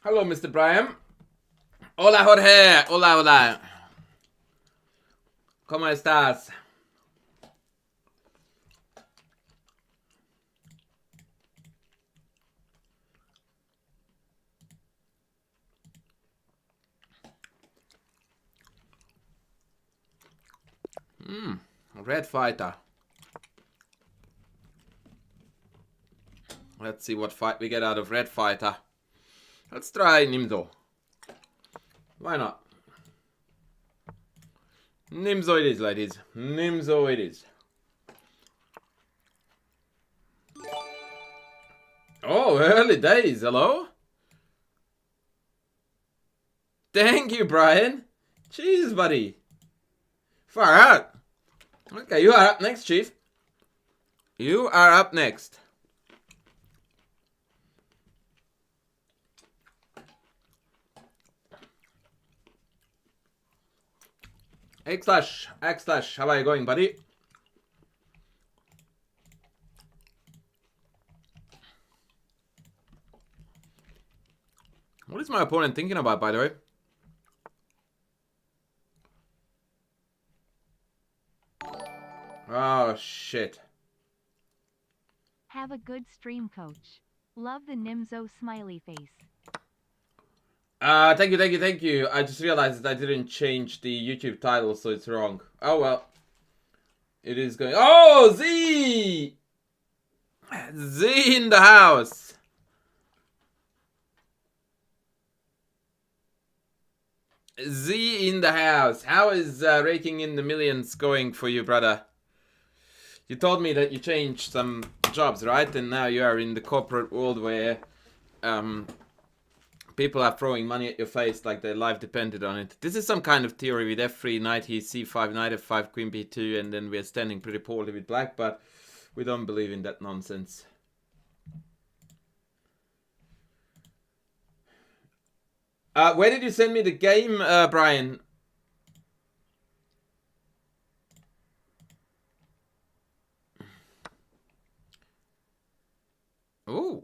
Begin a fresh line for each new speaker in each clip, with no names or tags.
Hello, Mr. Brian. Hola, Jorge. Hola, hola. ¿Cómo estás? Red fighter. Let's see what fight we get out of red fighter. Let's try Nimzo. Why not? Nimzo it is, ladies. Nimzo it is. Oh, early days. Hello? Thank you, Brian. Jeez, buddy. Far out. Okay, you are up next, Chief. You are up next. X slash, how are you going, buddy? What is my opponent thinking about, by the way? Oh, shit.
Have a good stream, coach. Love the Nimzo smiley face.
Thank you. I just realized that I didn't change the YouTube title, so it's wrong. Oh, well. It is going... Oh, Z! Z in the house. Z in the house. How is raking in the millions going for you, brother? You told me that you changed some jobs, right? And now you are in the corporate world where people are throwing money at your face like their life depended on it. This is some kind of theory with f3, knight e c5, knight f5, queen b2, and then we're standing pretty poorly with black, but we don't believe in that nonsense. Where did you send me the game, Brian? Oh.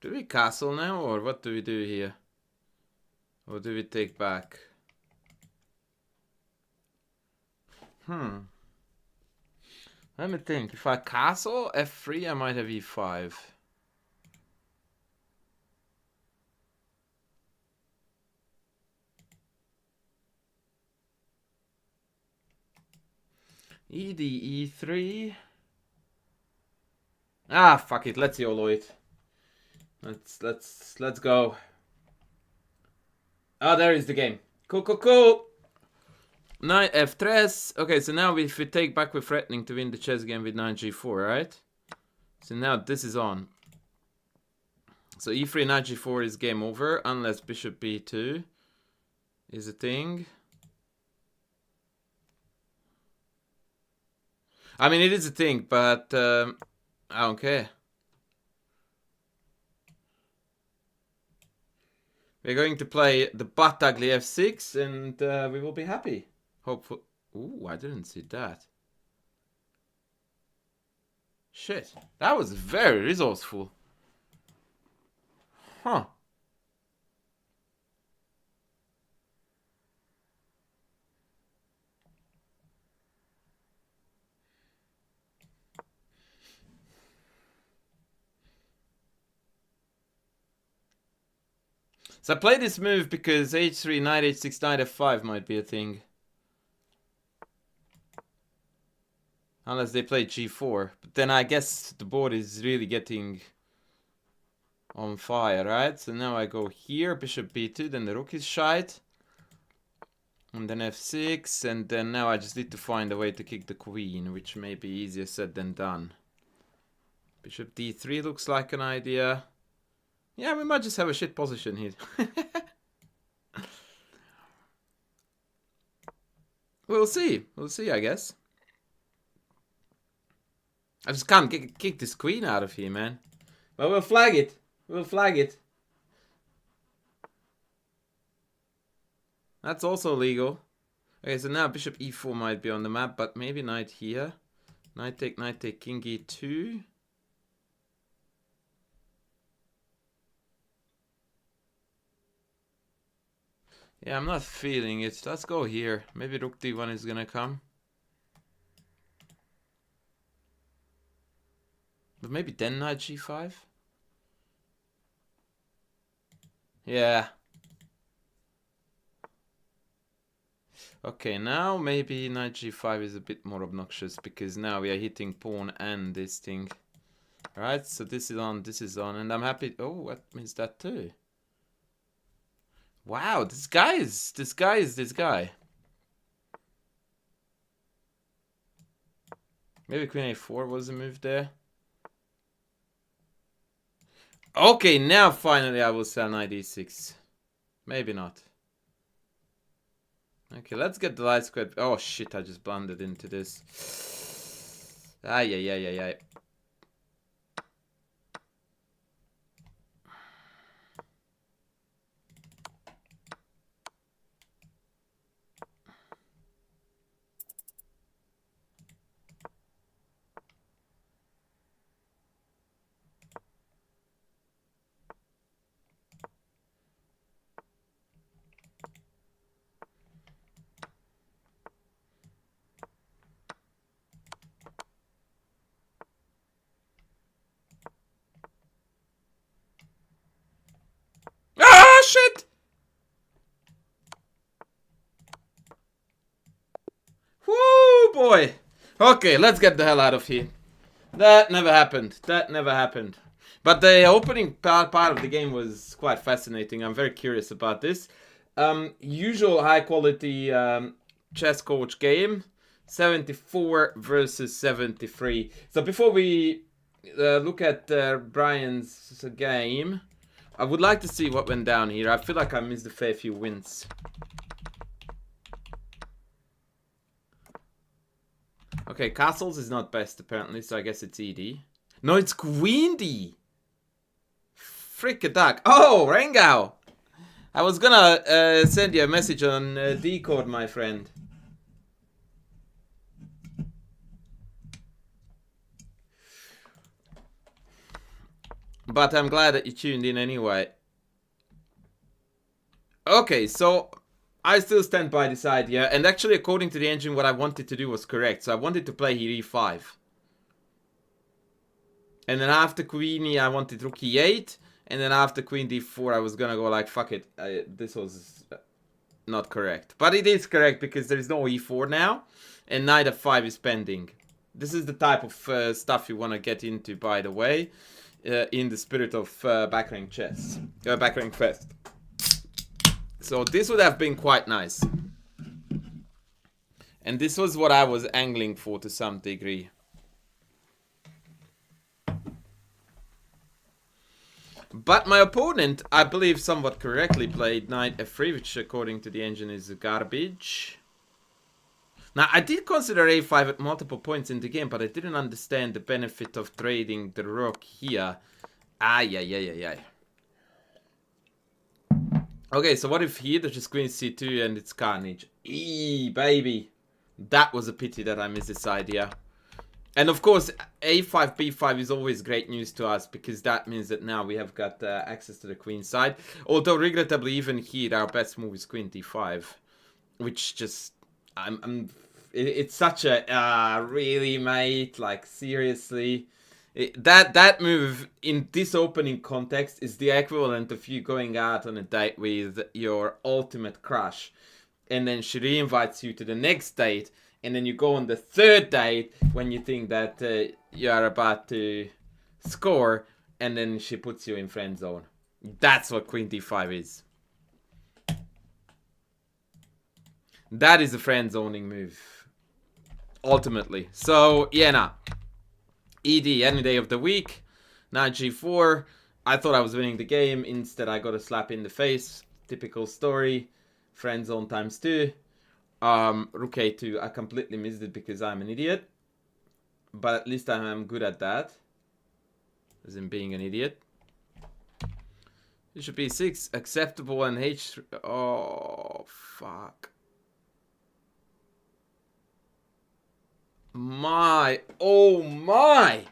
Do we castle now, or what do we do here? Or do we take back? Let me think. If I castle f3, I might have e5. Ed e3. Ah, fuck it. Let's YOLO it. Let's go. Oh, there is the game. Cool. Knight f3. Okay, so now if we take back, we're threatening to win the chess game with knight g4, right? So now this is on. So e3, knight g4 is game over, unless bishop b2 is a thing. I mean, it is a thing, but I don't care. We're going to play the butt ugly f6, and we will be happy. Hopefully. Ooh, I didn't see that. Shit, that was very resourceful. Huh. So I play this move because h3, knight h6, knight f5 might be a thing. Unless they play g4. But then I guess the board is really getting on fire, right? So now I go here, bishop b2, then the rook is shite. And then f6, and then now I just need to find a way to kick the queen, which may be easier said than done. Bishop d3 looks like an idea. Yeah, we might just have a shit position here. We'll see, I guess. I just can't kick this queen out of here, man. But we'll flag it. That's also legal. Okay, so now bishop e4 might be on the map, but maybe knight here. Knight take, king e2. Yeah, I'm not feeling it. Let's go here. Maybe rook d1 is gonna come. But maybe then knight g5? Yeah. Okay, now maybe knight g5 is a bit more obnoxious because now we are hitting pawn and this thing. Alright, so this is on, and I'm happy. Oh, what means that too? Wow, this guy is this guy. Maybe queen a4 was a move there. Okay, now finally I will sell knight e6. Maybe not. Okay, let's get the light square. Oh shit, I just blundered into this. Ay, ay, ay, ay, ay. Ah, shit! Whoo, boy. Okay, let's get the hell out of here. That never happened. That never happened. But the opening part of the game was quite fascinating. I'm very curious about this. Usual high quality chess coach game. 74 versus 73. So before we look at Brian's game, I would like to see what went down here. I feel like I missed a fair few wins. Okay, castles is not best apparently, so I guess it's ED. No, it's Queen D. Frick a duck. Oh, Rengao! I was gonna send you a message on Discord, my friend. But I'm glad that you tuned in anyway. Okay, so I still stand by this idea, and actually according to the engine what I wanted to do was correct. So I wanted to play here e5. And then after queen e I wanted rook e8, and then after queen d4 I was gonna go like fuck it, this was not correct. But it is correct because there is no e4 now, and knight f5 is pending. This is the type of stuff you want to get into, by the way, in the spirit of backrank chess, backrank fest. So this would have been quite nice. And this was what I was angling for to some degree. But my opponent, I believe, somewhat correctly played knight f3, which according to the engine is garbage. Now, I did consider a5 at multiple points in the game, but I didn't understand the benefit of trading the rook here. Ay, ay, ay, ay, ay. Okay, so what if here there's just queen c2 and it's carnage? Eee, baby. That was a pity that I missed this idea. And of course, a5, b5 is always great news to us, because that means that now we have got access to the queen side. Although, regrettably, even here, our best move is queen d5. Which just... it's such a... really, mate? Like, seriously? That move, in this opening context, is the equivalent of you going out on a date with your ultimate crush. And then she re-invites you to the next date. And then you go on the third date when you think that you are about to score. And then she puts you in friend zone. That's what queen d5 is. That is a friend zoning move. Ultimately. So, yeah, nah. ED, any day of the week. Knight g4. I thought I was winning the game. Instead, I got a slap in the face. Typical story. Friend zone times 2. Rook a2. I completely missed it because I'm an idiot. But at least I'm good at that. As in being an idiot. Bishop e6. Acceptable and h3. Oh, fuck. My. Oh, my.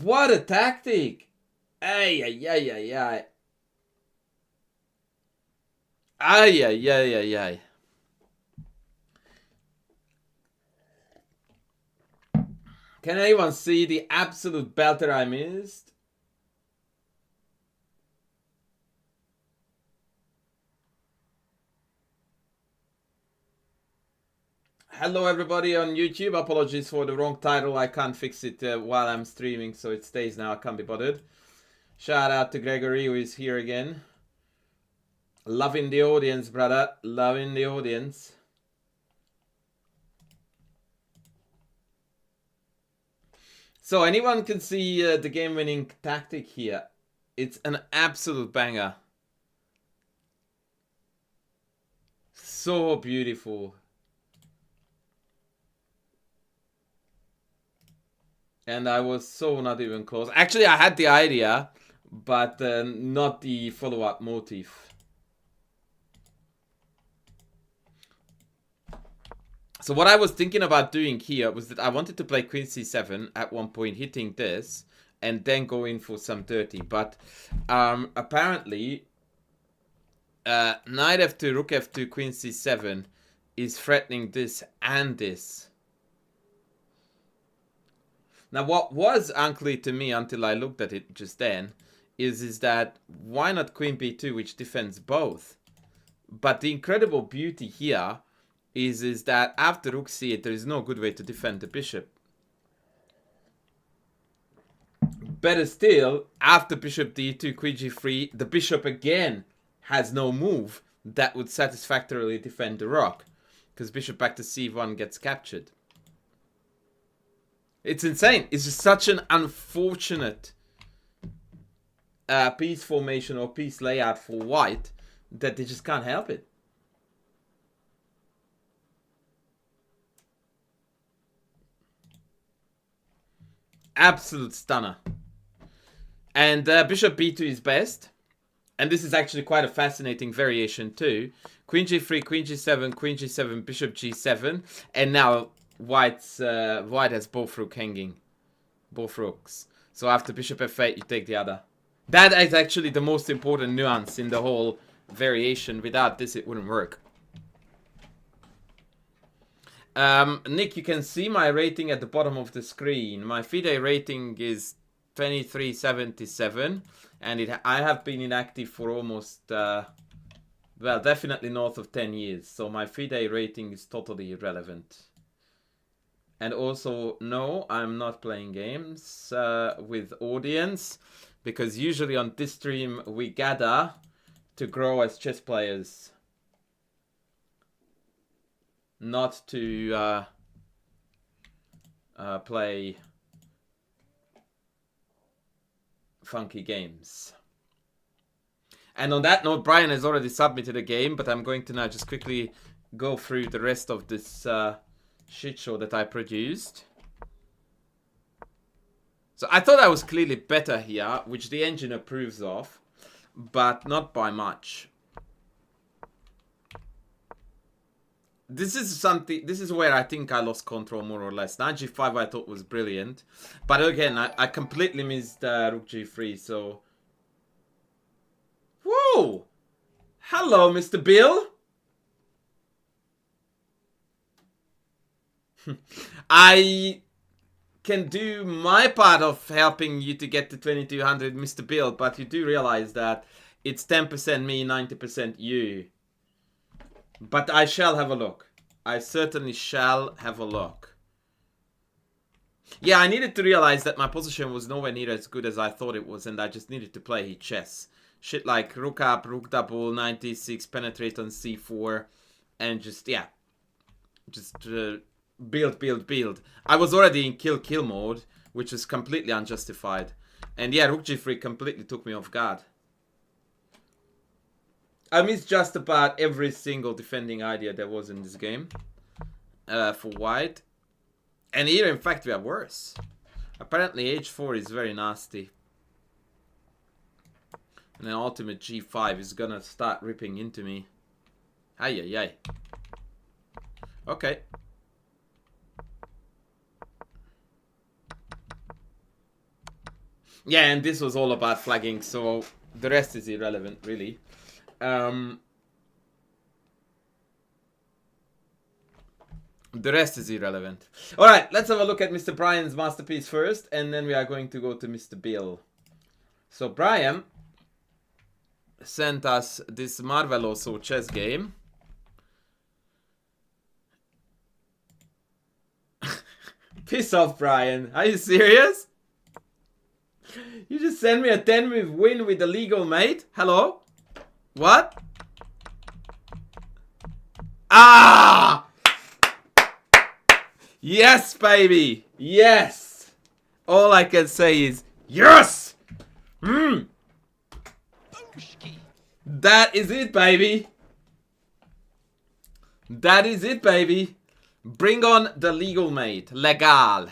What a tactic. Ay, ay, ay, ay, ay. Ay, ay, ay, ay, ay. Can anyone see the absolute belter I missed? Hello everybody on YouTube. Apologies for the wrong title. I can't fix it while I'm streaming, so it stays now. I can't be bothered. Shout out to Gregory, who is here again. Loving the audience, brother. Loving the audience. So anyone can see the game-winning tactic here. It's an absolute banger. So beautiful. And I was so not even close. Actually, I had the idea, but not the follow-up motif. So what I was thinking about doing here was that I wanted to play Queen C7 at one point, hitting this, and then go in for some dirty. But apparently, Knight F2, Rook F2, Queen C7 is threatening this and this. Now, what was unclear to me until I looked at it just then is that why not Queen B2, which defends both? But the incredible beauty here is that after Rook C8, there is no good way to defend the bishop. Better still, after Bishop D2, Queen G3, the bishop again has no move that would satisfactorily defend the rook, because Bishop back to C1 gets captured. It's insane. It's just such an unfortunate piece formation or piece layout for white that they just can't help it. Absolute stunner. And Bishop B2 is best. And this is actually quite a fascinating variation too. Queen G3, Queen G7, Queen G7, Bishop G7. And now white has both rook hanging. Both rooks. So after Bishop F8, you take the other. That is actually the most important nuance in the whole variation. Without this, it wouldn't work. Nick, you can see my rating at the bottom of the screen. My FIDE rating is 2377, and I have been inactive for almost, well, definitely north of 10 years. So my FIDE rating is totally irrelevant. And also, no, I'm not playing games with audience, because usually on this stream we gather to grow as chess players. Not to play funky games. And on that note, Brian has already submitted a game, but I'm going to now just quickly go through the rest of this shit show that I produced. So I thought I was clearly better here, which the engine approves of, but not by much. This is where I think I lost control more or less. Knight G5 I thought was brilliant. But again, I completely missed Rook G3, so... Whoa! Hello, Mr. Bill! I can do my part of helping you to get to 2200, Mr. Bill, but you do realize that it's 10% me, 90% you. But I shall have a look. I certainly shall have a look. Yeah, I needed to realize that my position was nowhere near as good as I thought it was, and I just needed to play chess. Shit like rook up, rook double, 96, penetrate on c4, and just, yeah. Just build. I was already in kill mode, which is completely unjustified. And yeah, rook g3 completely took me off guard. I missed just about every single defending idea there was in this game for white. And here, in fact, we are worse. Apparently, h4 is very nasty. And then ultimate g5 is gonna start ripping into me. Ay. Okay. Yeah, and this was all about flagging, so the rest is irrelevant, really. The rest is irrelevant. Alright, let's have a look at Mr. Brian's masterpiece first, and then we are going to go to Mr. Bill. So Brian sent us this Marveloso chess game. Piss off, Brian. Are you serious? You just sent me a 10-move win with a legal mate? Hello? What? Ah! Yes, baby! Yes! All I can say is, yes! That is it, baby! That is it, baby! Bring on the legal mate. Legal.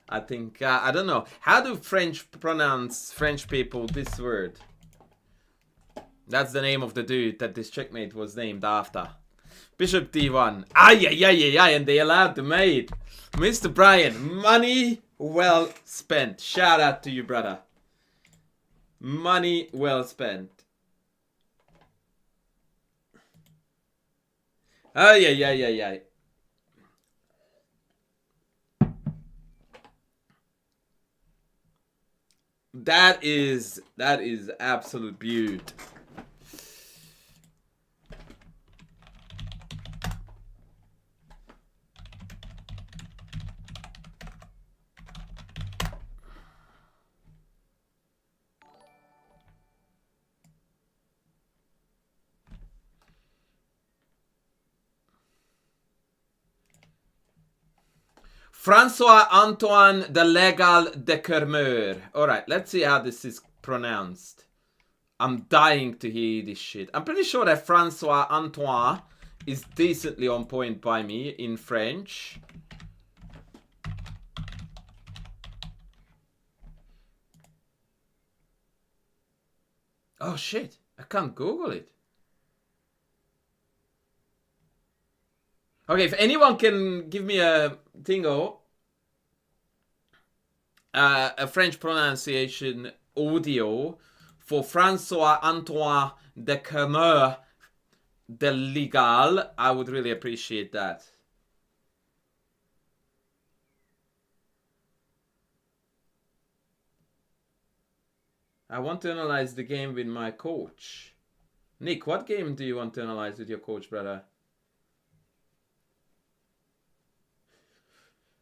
I think, I don't know. How do French pronounce French people this word? That's the name of the dude that this checkmate was named after. Bishop d1. Ay, ay, ay, ay, ay, and they allowed the mate. Mr. Brian, money well spent. Shout out to you, brother. Money well spent. Ay, ay, ay, ay, ay. That is absolute beaut. François Antoine de Legal de Kermeur. Alright, let's see how this is pronounced. I'm dying to hear this shit. I'm pretty sure that François Antoine is decently on point by me in French. Oh shit, I can't Google it. Okay, if anyone can give me a thingo, a French pronunciation audio for François Antoine de Kermeur de Legal, I would really appreciate that. I want to analyze the game with my coach. Nick, what game do you want to analyze with your coach, brother?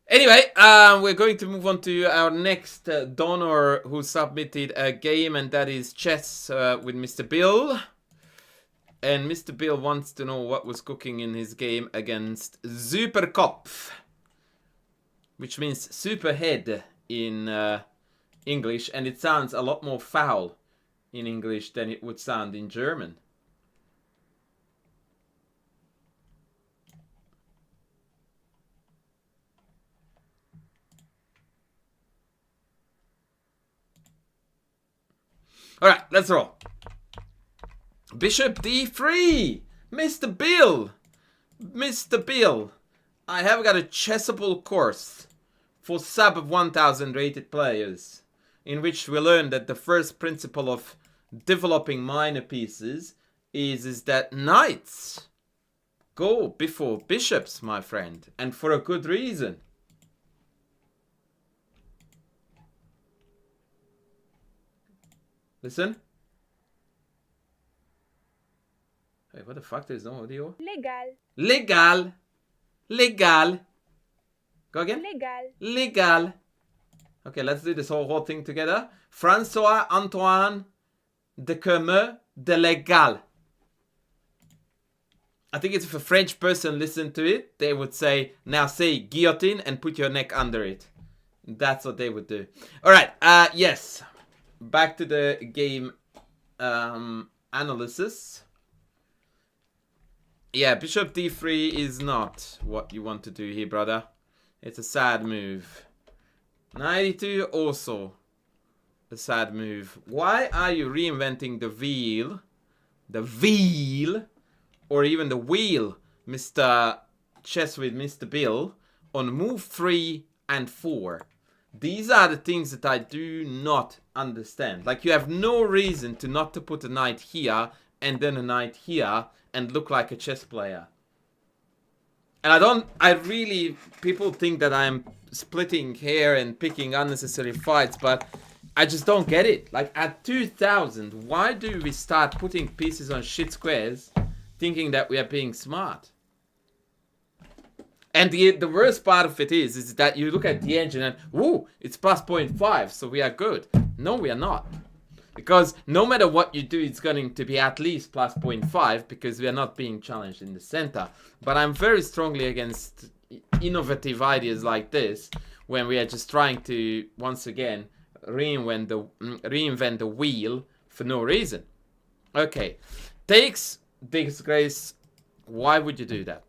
Anyway, we're going to move on to our next donor who submitted a game, and that is chess with Mr. Bill. And Mr. Bill wants to know what was cooking in his game against Superkopf, which means superhead in English, and it sounds a lot more foul in English than it would sound in German. Alright, let's roll. Bishop d3! Mr. Bill! Mr. Bill! I have got a chessable course for sub 1000 rated players, in which we learn that the first principle of developing minor pieces is that knights go before bishops, my friend, and for a good reason. Listen. Hey, what the fuck? There's no audio?
Legal.
Legal. Legal. Go again?
Legal.
Legal. Okay, let's do this whole thing together. François Antoine de Kermeur de Legal. I think if a French person listened to it, they would say, now say guillotine and put your neck under it. That's what they would do. Alright, yes. Back to the game analysis. Yeah, bishop d3 is not what you want to do here, brother. It's a sad move. Knight e2 also a sad move. Why are you reinventing the wheel? The wheel, or even the wheel, Mr. Chess with Mr. Bill, on move 3 and 4. These are the things that I do not understand. Like, you have no reason to not to put a knight here and then a knight here and look like a chess player. And people think that I'm splitting hair and picking unnecessary fights, but I just don't get it. Like, at 2000, why do we start putting pieces on shit squares thinking that we are being smart? And the worst part of it is that you look at the engine and, ooh, it's plus 0.5, so we are good. No, we are not. Because no matter what you do, it's going to be at least plus 0.5 because we are not being challenged in the center. But I'm very strongly against innovative ideas like this when we are just trying to, once again, reinvent the wheel for no reason. Okay, takes disgrace. Why would you do that?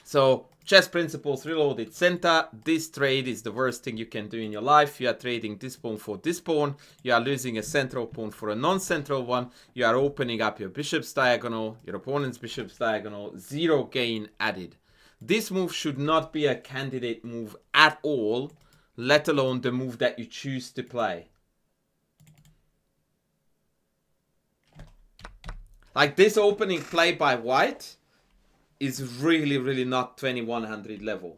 So, chess principles reloaded center. This trade is the worst thing you can do in your life. You are trading this pawn for this pawn. You are losing a central pawn for a non-central one. You are opening up your bishop's diagonal, your opponent's bishop's diagonal. Zero gain added. This move should not be a candidate move at all, let alone the move that you choose to play. Like this opening play by white is really, really not 2100 level.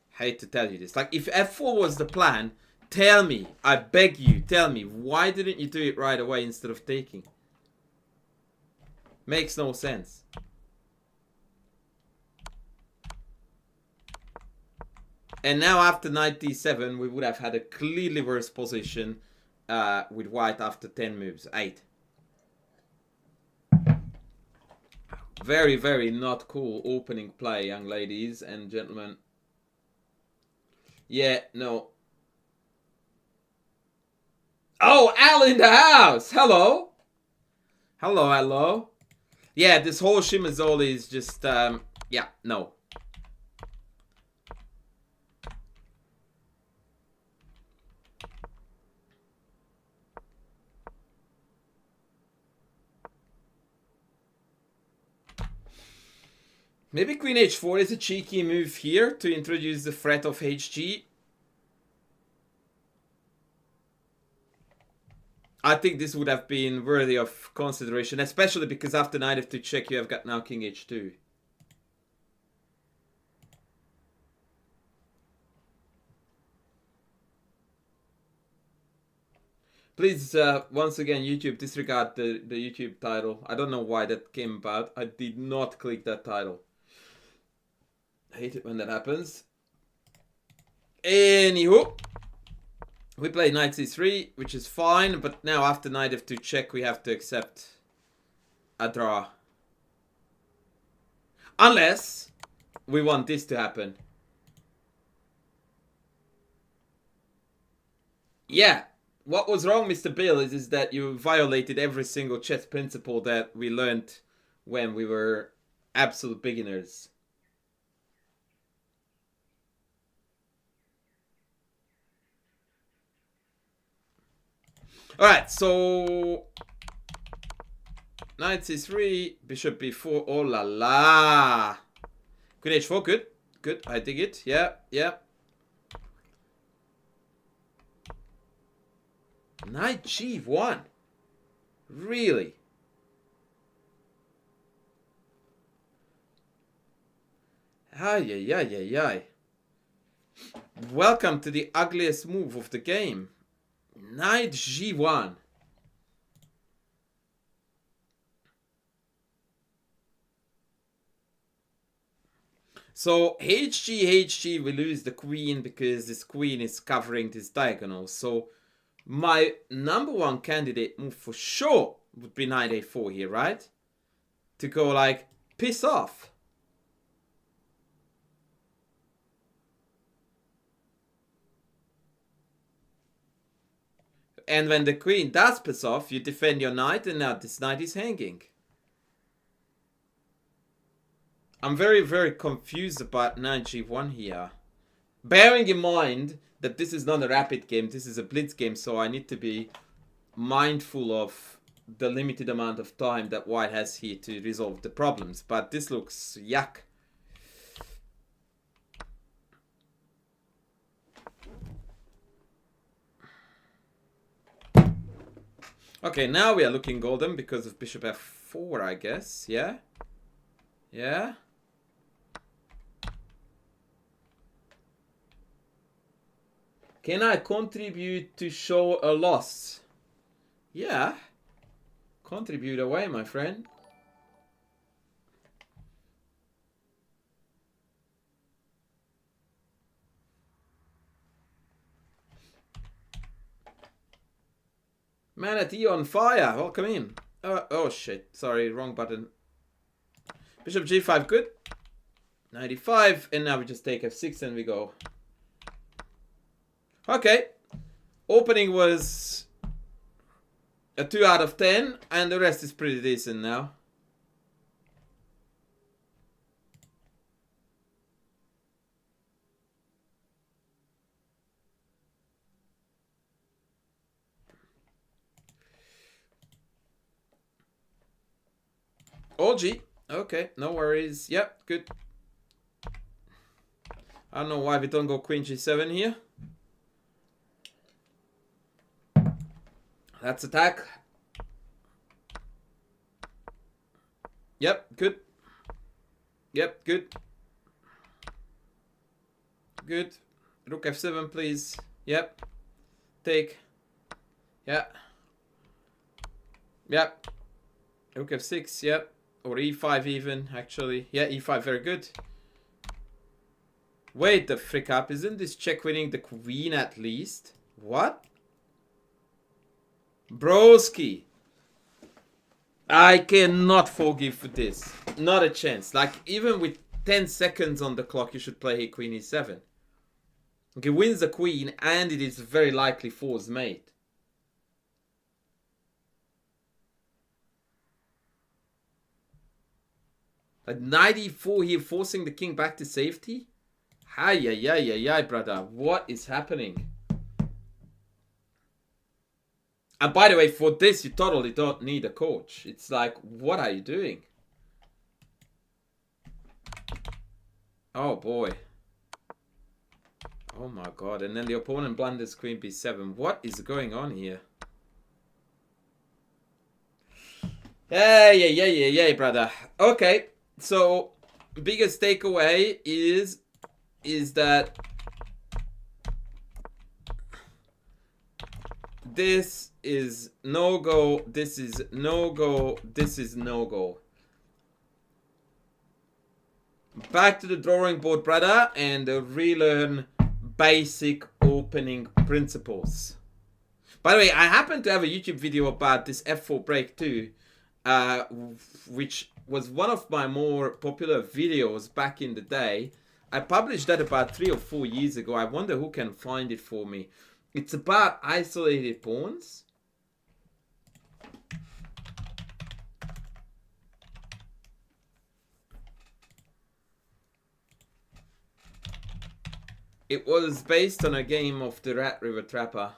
Hate to tell you this. Like, if f4 was the plan, tell me, I beg you, tell me, why didn't you do it right away instead of taking? Makes no sense. And now after knight d7, we would have had a clearly worse position with white after 10 moves, 8. Very, very not cool opening play, young ladies and gentlemen. Yeah, no. Oh, Al in the house! Hello! Hello, hello. Yeah, this whole Shimazoli is just, yeah, no. Maybe queen h4 is a cheeky move here to introduce the threat of hg. I think this would have been worthy of consideration, especially because after knight f2 check you have got now king h2. Please, once again, YouTube, disregard the YouTube title. I don't know why that came about. I did not click that title. I hate it when that happens. Anywho, we play knight c3, which is fine, but now after knight f2 check, we have to accept a draw. Unless we want this to happen. Yeah, what was wrong, Mr. Bill, is that you violated every single chess principle that we learned when we were absolute beginners. Alright, so knight c3, bishop b4, oh la la. Queen h4, good, good, I dig it, yeah, yeah. Knight g1, really? Ay, ay, ay, ay, ay. Welcome to the ugliest move of the game. Knight g1. So hg, we lose the queen because this queen is covering this diagonal. So my number one candidate move for sure would be knight a4 here, right? To go like, piss off. And when the queen does piss off, you defend your knight, and now this knight is hanging. I'm very, very confused about knight g1 here. Bearing in mind that this is not a rapid game, this is a blitz game, so I need to be mindful of the limited amount of time that white has here to resolve the problems. But this looks yuck. Okay, now we are looking golden because of bishop 4, I guess. Yeah? Yeah? Can I contribute to show a loss? Yeah. Contribute away, my friend. Manatee on fire. Welcome in. Oh shit. Sorry, wrong button. Bishop g5, good. 95, and now we just take f6 and we go. Okay. Opening was a 2 out of 10, and the rest is pretty decent now. OG. Okay, no worries. Yep, good. I don't know why we don't go queen g7 here. That's attack. Yep, good. Yep, good. Good. Rook f7, please. Yep. Take. Yeah. Yep. Rook f6, yep. Or e5 even, actually. Yeah, e5, very good. Wait the frick up. Isn't this check winning the queen at least? What? Broski. I cannot forgive this. Not a chance. Like, even with 10 seconds on the clock, you should play here queen e7. Okay, wins the queen, and it is very likely for's mate. At 94 here, forcing the king back to safety? Hi, brother. What is happening? And by the way, for this, you totally don't need a coach. It's like, what are you doing? Oh, boy. Oh, my God. And then the opponent blunders queen b7. What is going on here? Yeah, brother. Okay. So, biggest takeaway is that this is no-go, this is no-go, this is no-go. Back to the drawing board, brother, and relearn basic opening principles. By the way, I happen to have a YouTube video about this f4 break too, which was one of my more popular videos back in the day. I published that about 3 or 4 years ago. I wonder who can find it for me. It's about isolated pawns. It was based on a game of the Rat River Trapper.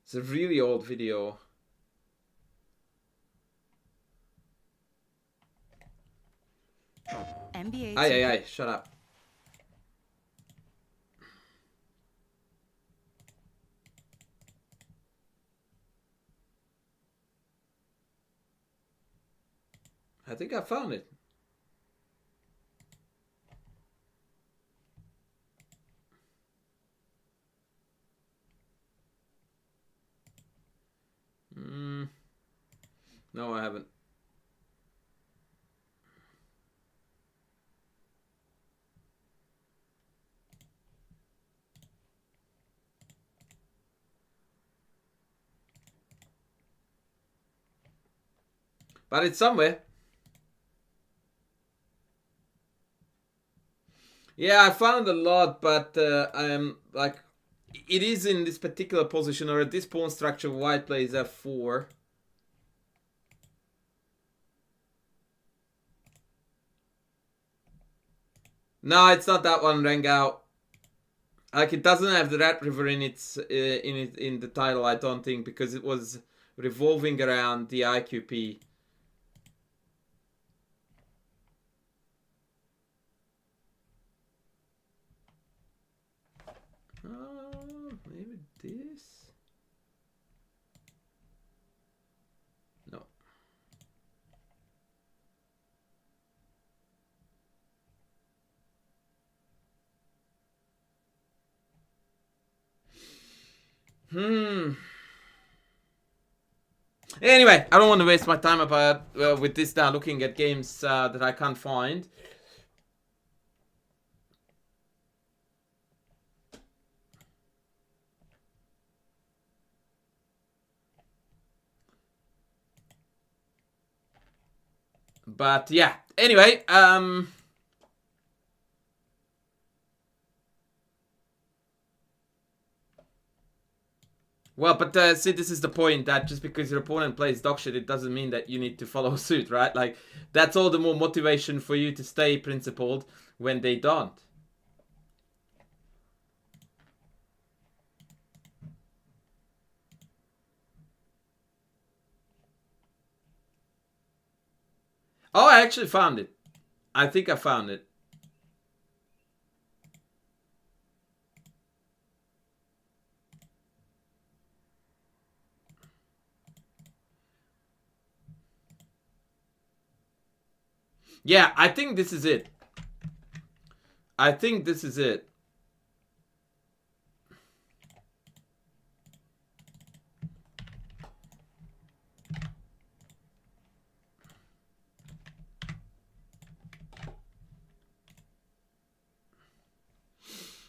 It's a really old video.
NBA.
Aye, shut up. I think I found it. No, I haven't. But it's somewhere. Yeah, I found a lot, but I'm like, it is in this particular position or at this pawn structure. White plays f4. No, it's not that one, Rengao. Like, it doesn't have the Rat River in its in the title, I don't think, because it was revolving around the IQP. Anyway, I don't want to waste my time about with this now, looking at games that I can't find. But yeah, anyway, well, but see, this is the point, that just because your opponent plays dog shit, it doesn't mean that you need to follow suit, right? Like, that's all the more motivation for you to stay principled when they don't. Oh, I actually found it. I think I found it. Yeah, I think this is it. I think this is it.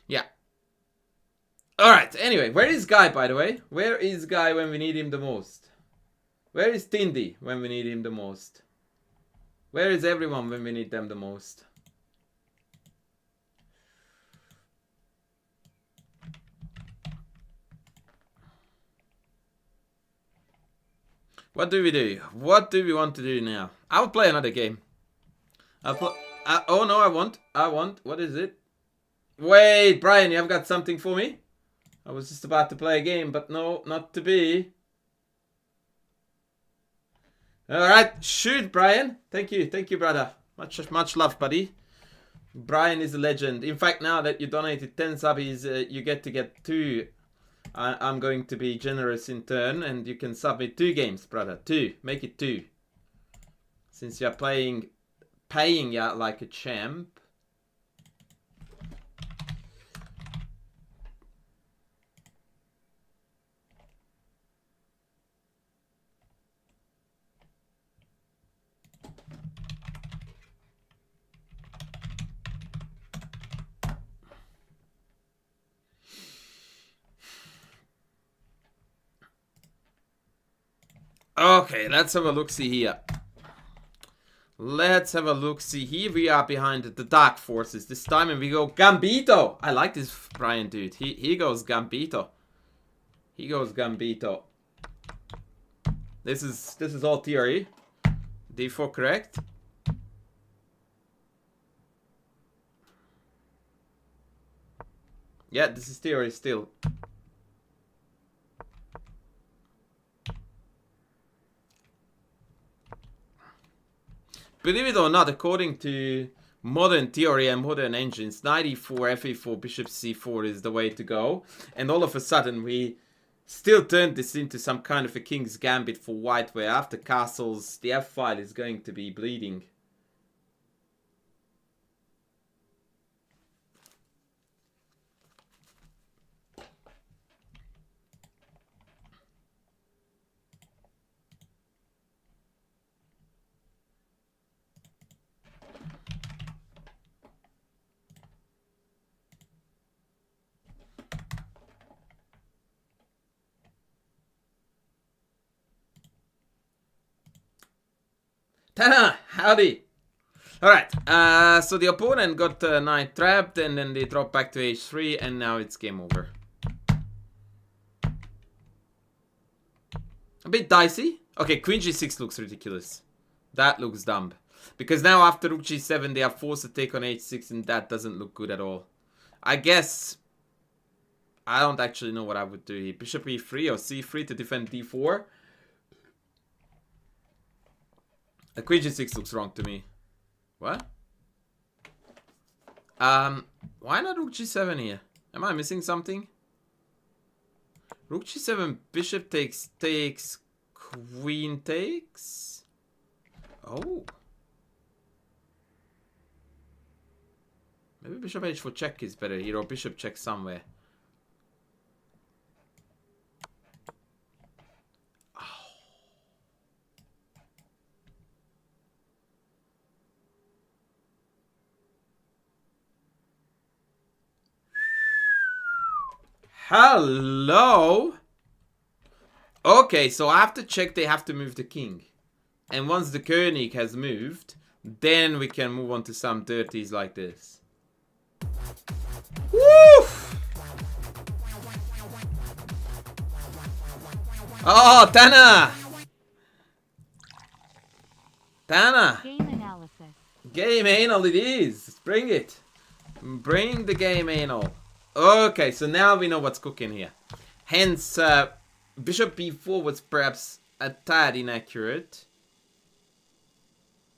Yeah. Alright, anyway, where is Guy, by the way? Where is Guy when we need him the most? Where is Tindy when we need him the most? Where is everyone when we need them the most? What do we do? What do we want to do now? I'll play another game. I'll play... oh no, I won't. I won't. What is it? Wait, Brian, you have got something for me? I was just about to play a game, but no, not to be. Alright, shoot, Brian. Thank you, brother. Much love, buddy. Brian is a legend. In fact, now that you donated 10 subbies, you get to get 2. I'm going to be generous in turn, and you can submit 2 games, brother. 2. Make it 2. Since you're paying ya like a champ. Okay, let's have a look-see here. Let's have a look-see. Here we are behind the Dark Forces this time, and we go Gambito. I like this Brian dude. He goes Gambito. He goes Gambito. This is all theory. D4 correct. Yeah, this is theory still. Believe it or not, according to modern theory and modern engines, knight e4, fe4, bishop c4 is the way to go. And all of a sudden we still turned this into some kind of a king's gambit for white, where after castles the f file is going to be bleeding. Ta-da! Howdy! Alright, so the opponent got knight trapped, and then they drop back to h3, and now it's game over. A bit dicey. Okay, queen g6 looks ridiculous. That looks dumb. Because now after rook g7 they are forced to take on h6, and that doesn't look good at all. I guess... I don't actually know what I would do here. Bishop e3 or c3 to defend d4. The queen g6 looks wrong to me. What? Why not rook g7 here? Am I missing something? Rook g7, bishop takes, queen takes? Oh. Maybe bishop h4 check is better here, or bishop check somewhere. Hello? Okay, so I have to check they have to move the king. And once the König has moved, then we can move on to some dirties like this. Woo! Oh, Tana! Tana!
Game analysis.
Game anal it is. Bring it. Bring the game anal. Okay, so now we know what's cooking here. Hence, bishop b4 was perhaps a tad inaccurate.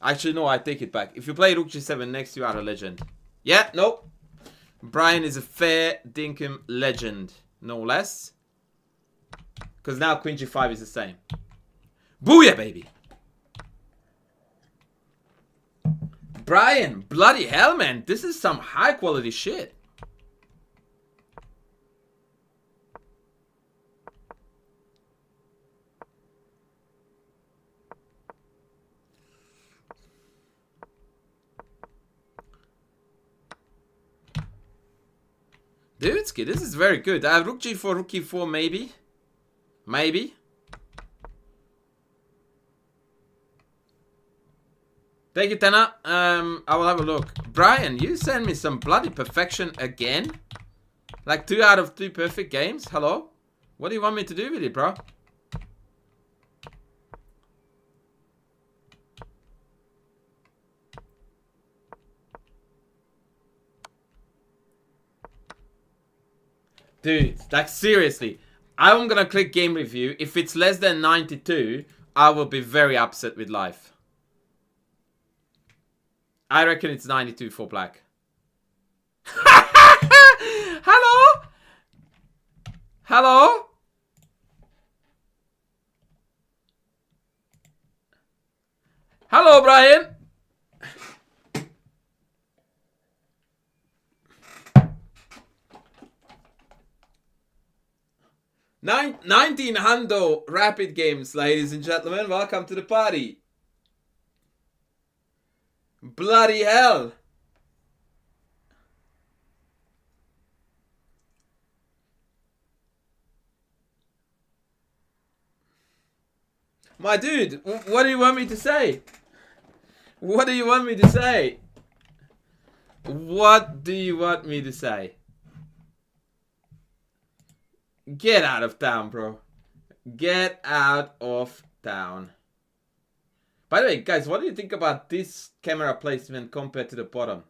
Actually, no, I take it back. If you play rook g7 next, you are a legend. Yeah, no. Brian is a fair dinkum legend. No less. Because now queen g5 is the same. Booyah, baby. Brian, bloody hell, man. This is some high quality shit. Dudesky, this is very good. Rook g4, rook e4, maybe. Maybe. Thank you, Tana. I will have a look. Brian, you send me some bloody perfection again? Like 2 out of 2 perfect games? Hello? What do you want me to do with it, bro? Dude, like seriously. I'm gonna click game review. If it's less than 92, I will be very upset with life. I reckon it's 92 for black. Hello? Hello? Hello, Brian. Nine, 1900 rapid games, ladies and gentlemen. Welcome to the party. Bloody hell. My dude, what do you want me to say? What do you want me to say? What do you want me to say? Get out of town, bro. Get out of town. By the way, guys, what do you think about this camera placement compared to the bottom?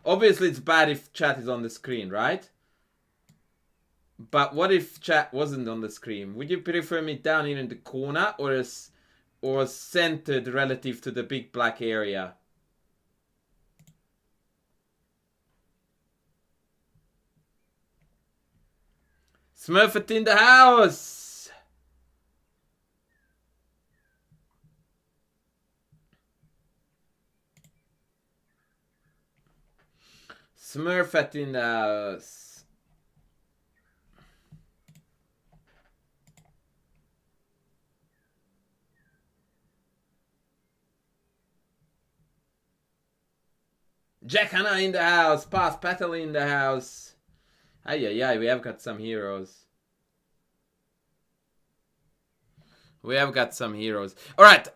Obviously, it's bad if chat is on the screen, right? But what if chat wasn't on the screen? Would you prefer me down here in the corner or centered relative to the big black area? Smurfett in the house! Smurfett in the house. Jack Hanna in the house. Pass Patel in the house. Ay, we have got some heroes. We have got some heroes. Alright,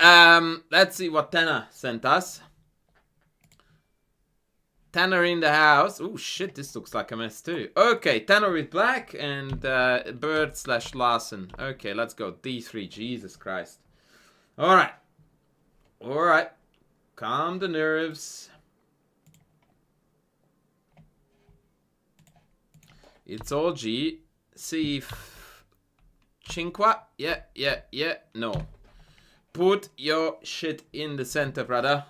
let's see what Tanner sent us. Tanner in the house. Oh shit, this looks like a mess too. Okay, Tanner with black and Bird / Larson. Okay, let's go. D3, Jesus Christ. Alright. Alright. Calm the nerves. It's all G. C. Cinque. Yeah. No. Put your shit in the center, brother.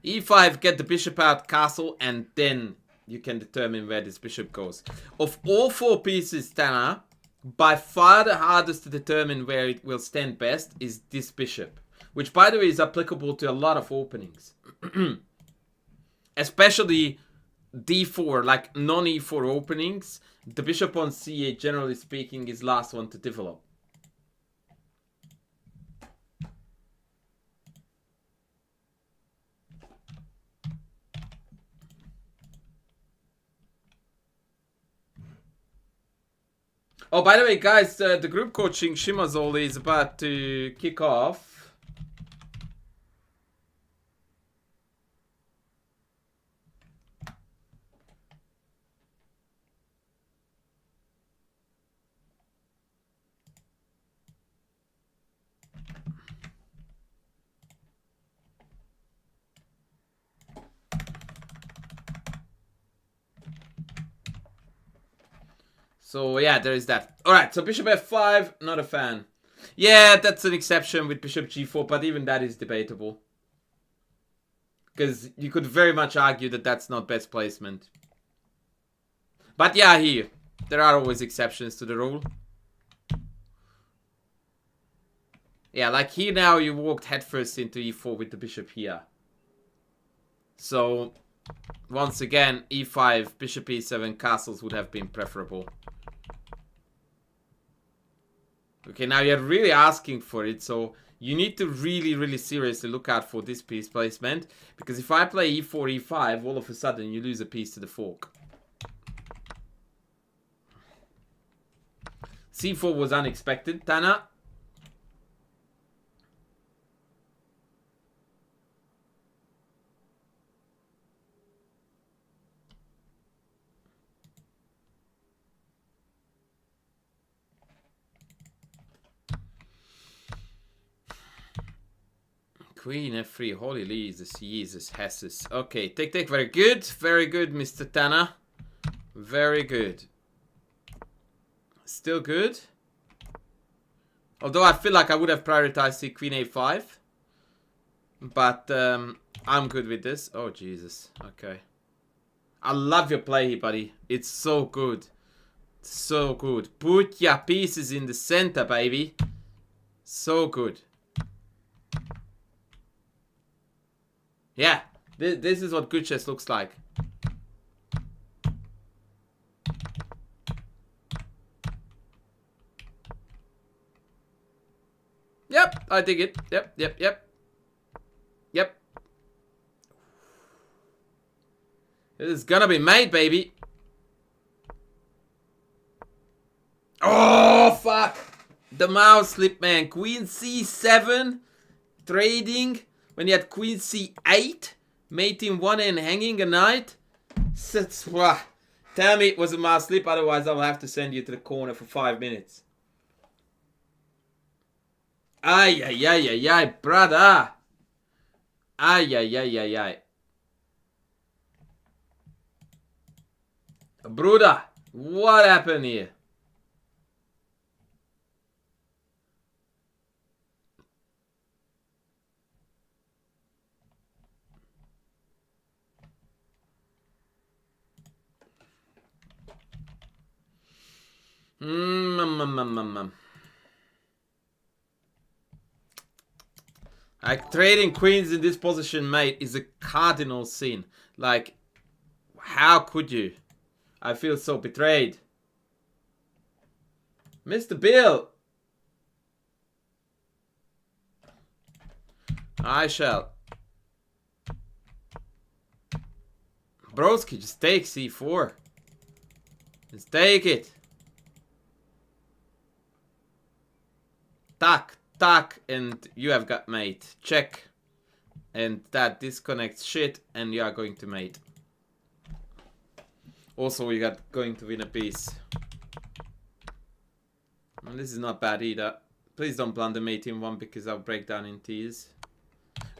E5, get the bishop out, castle, and then you can determine where this bishop goes. Of all 4 pieces, Tana, by far the hardest to determine where it will stand best is this bishop. Which, by the way, is applicable to a lot of openings. Especially d4, like non-e4 openings. The bishop on c8, generally speaking, is last one to develop. Oh, by the way, guys, the group coaching Shimazoli is about to kick off. So yeah, there is that. Alright, so bishop f5, not a fan. Yeah, that's an exception with bishop g4, but even that is debatable. Because you could very much argue that that's not best placement. But yeah, here. There are always exceptions to the rule. Yeah, like here now you walked headfirst into e4 with the bishop here. So, once again, e5, bishop e7, castles would have been preferable. Okay, now you're really asking for it, so you need to really, really seriously look out for this piece placement. Because if I play e4, e5, all of a sudden you lose a piece to the fork. c4 was unexpected, Tana. Queen f3, holy Jesus, Jesus, Hesses. Okay, take, very good, Mr. Tana. Very good. Still good. Although I feel like I would have prioritized the queen a5. But I'm good with this. Oh, Jesus. Okay. I love your play here, buddy. It's so good. So good. Put your pieces in the center, baby. So good. Yeah. This is what good chess looks like. Yep, I dig it. Yep. Yep. This is gonna be made, baby. Oh, fuck. The mouse slip, man. Queen c7. Trading. When you had queen c8. Mating one and hanging a knight. Tell me it was a mouse slip. Otherwise, I'll have to send you to the corner for 5 minutes. Ay, ay, ay, ay, ay, brother. Ay, ay, ay, ay, ay. Bruda, what happened here? Like, trading queens in this position, mate, is a cardinal sin. Like, how could you? I feel so betrayed. Mr. Bill. I shall. Broski, just take c4. Just take it. Tack, and you have got mate. Check. And that disconnects shit, and you are going to mate. Also, you got going to win a piece. And this is not bad either. Please don't blunder mate in one because I'll break down in tears.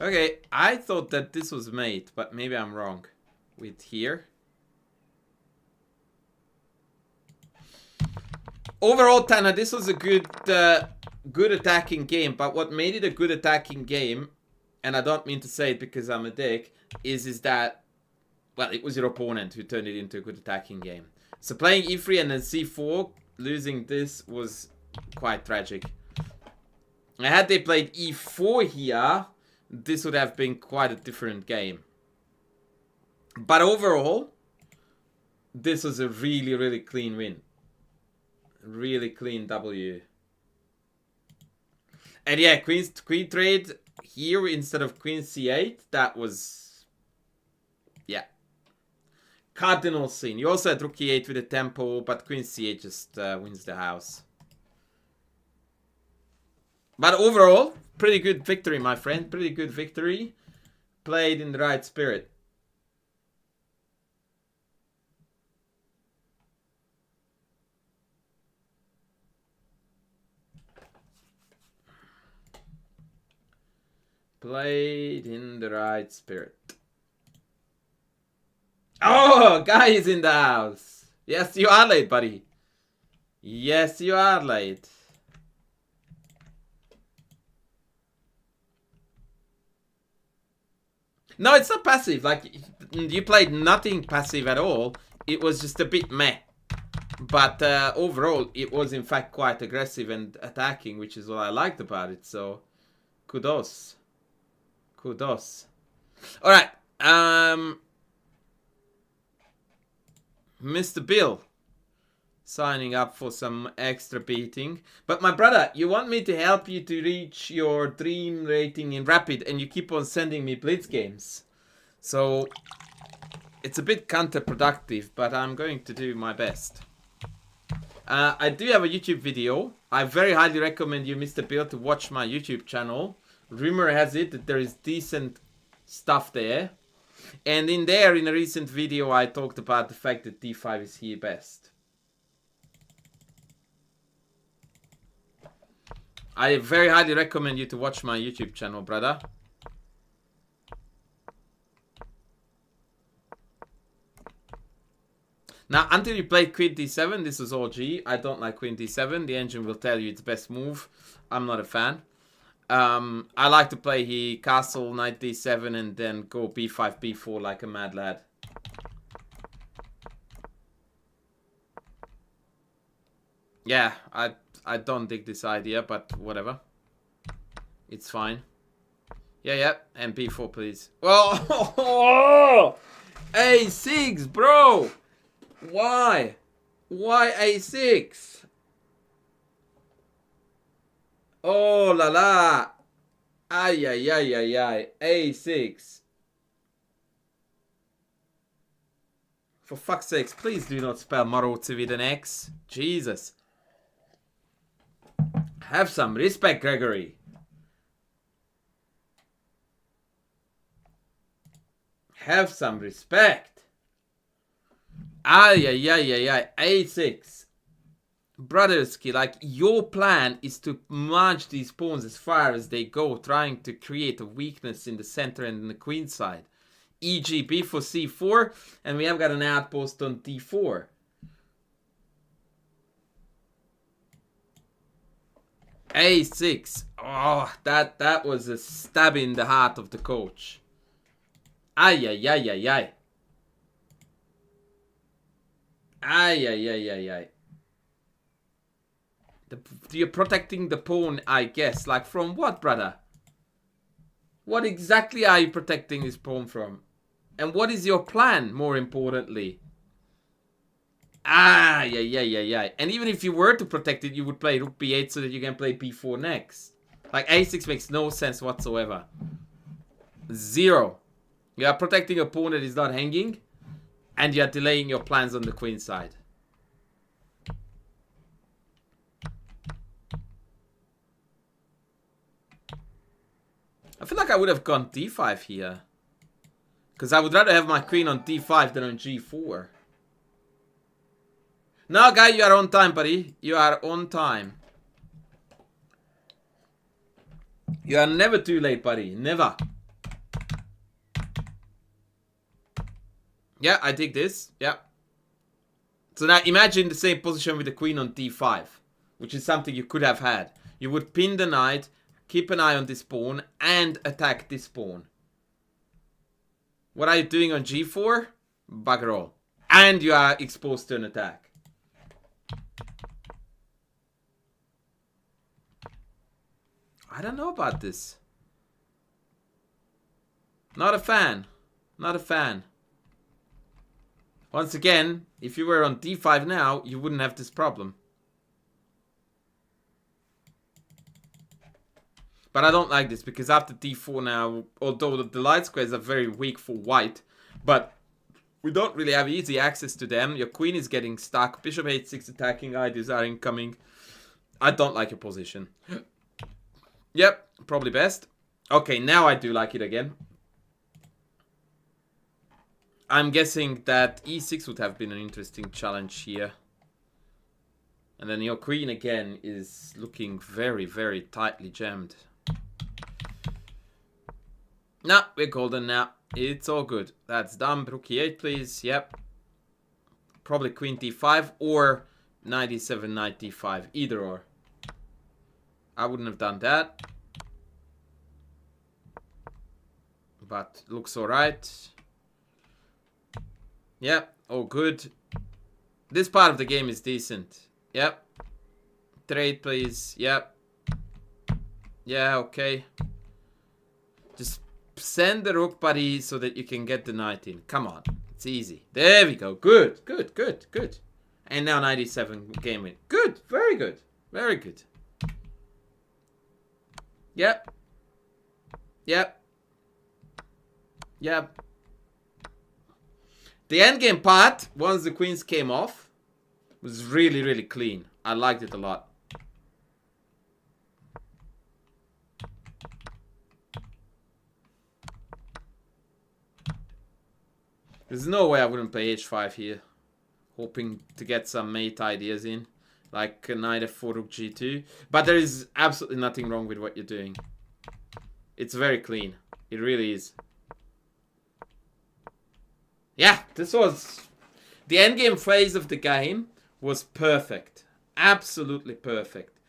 Okay, I thought that this was mate, but maybe I'm wrong. With here. Overall, Tana, this was a good attacking game, but what made it a good attacking game, and I don't mean to say it because I'm a dick, is that, well, it was your opponent who turned it into a good attacking game. So playing e3 and then c4, losing this was quite tragic. Had they played e4 here, this would have been quite a different game. But overall, this was a really, really clean win. Really clean W. And yeah, queen trade here instead of queen c8. That was, yeah, Cardinal sin. You also had rook e8 with a tempo, but queen c8 just wins the house. But overall, pretty good victory, my friend. Pretty good victory. Played in the right spirit. Played in the right spirit. Oh, guy is in the house. Yes, you are late, buddy. Yes, you are late. No, it's not passive. Like, you played nothing passive at all. It was just a bit meh. But overall, it was in fact quite aggressive and attacking, which is what I liked about it. So, kudos. Kudos. Alright. Mr. Bill. Signing up for some extra beating. But my brother, you want me to help you to reach your dream rating in Rapid, and you keep on sending me Blitz games. So, it's a bit counterproductive, but I'm going to do my best. I do have a YouTube video. I very highly recommend you, Mr. Bill, to watch my YouTube channel. Rumor has it that there is decent stuff there. And in there, in a recent video, I talked about the fact that d5 is here best. I very highly recommend you to watch my YouTube channel, brother. Now, until you played queen d7, this was all G. I don't like queen d7. The engine will tell you it's best move. I'm not a fan. I like to play here castle, knight d7, and then go b5, b4 like a mad lad. Yeah, I don't dig this idea, but whatever. It's fine. Yeah, and b4, please. Oh, a6, bro! Why? Why a6? Oh la la. Ay, ay, ay, ay, ay. a6. For fuck's sakes, please do not spell Maroczy with an X. Jesus. Have some respect, Gregory. Have some respect. Ay, ay, ay, ay, ay. a6. Brotherski, like, your plan is to merge these pawns as far as they go, trying to create a weakness in the center and in the queen side. E.g. b for c4, and we have got an outpost on d4. a6. Oh, that was a stab in the heart of the coach. Ay, ay, ay, ay, ay. Ay, ay, ay, ay, ay. You're protecting the pawn, I guess. Like, from what, brother? What exactly are you protecting this pawn from? And what is your plan, more importantly? Ah, yeah. And even if you were to protect it, you would play rook b8 so that you can play b4 next. Like, a6 makes no sense whatsoever. Zero. You are protecting a pawn that is not hanging, and you are delaying your plans on the queen side. I feel like I would have gone d5 here. Because I would rather have my queen on d5 than on g4. No, guy, you are on time, buddy. You are on time. You are never too late, buddy. Never. Yeah, I dig this. Yeah. So now imagine the same position with the queen on d5. Which is something you could have had. You would pin the knight, keep an eye on this pawn, and attack this pawn. What are you doing on g4? Bugger all. And you are exposed to an attack. I don't know about this. Not a fan. Not a fan. Once again, if you were on d5 now, you wouldn't have this problem. But I don't like this because after d4 now, although the light squares are very weak for white, but We don't really have easy access to them. Your queen is getting stuck. Bishop h6 attacking ideas are incoming. I don't like your position. Yep, probably best. Okay, now I do like it again. I'm guessing that e6 would have been an interesting challenge here. And then your queen again is looking very, very tightly jammed. No, we're golden now. It's all good. That's done. Rook e8, please. Yep. Probably queen d5 or knight e7, knight d5. Either or. I wouldn't have done that. But looks alright. Yep, all good. This part of the game is decent. Yep. Trade, please. Yep. Yeah, okay. Just send the rook, buddy, so that you can get the knight in. Come on. It's easy. There we go. Good, good, good, good. And now 97 game win. Good. Very good. Very good. Yep. Yep. Yep. The endgame part, once the queens came off, was really, really clean. I liked it a lot. There's no way I wouldn't play h5 here. Hoping to get some mate ideas in. Like knight f4, rook g2. But there is absolutely nothing wrong with what you're doing. It's very clean. It really is. Yeah, this was... The endgame phase of the game was perfect. Absolutely perfect.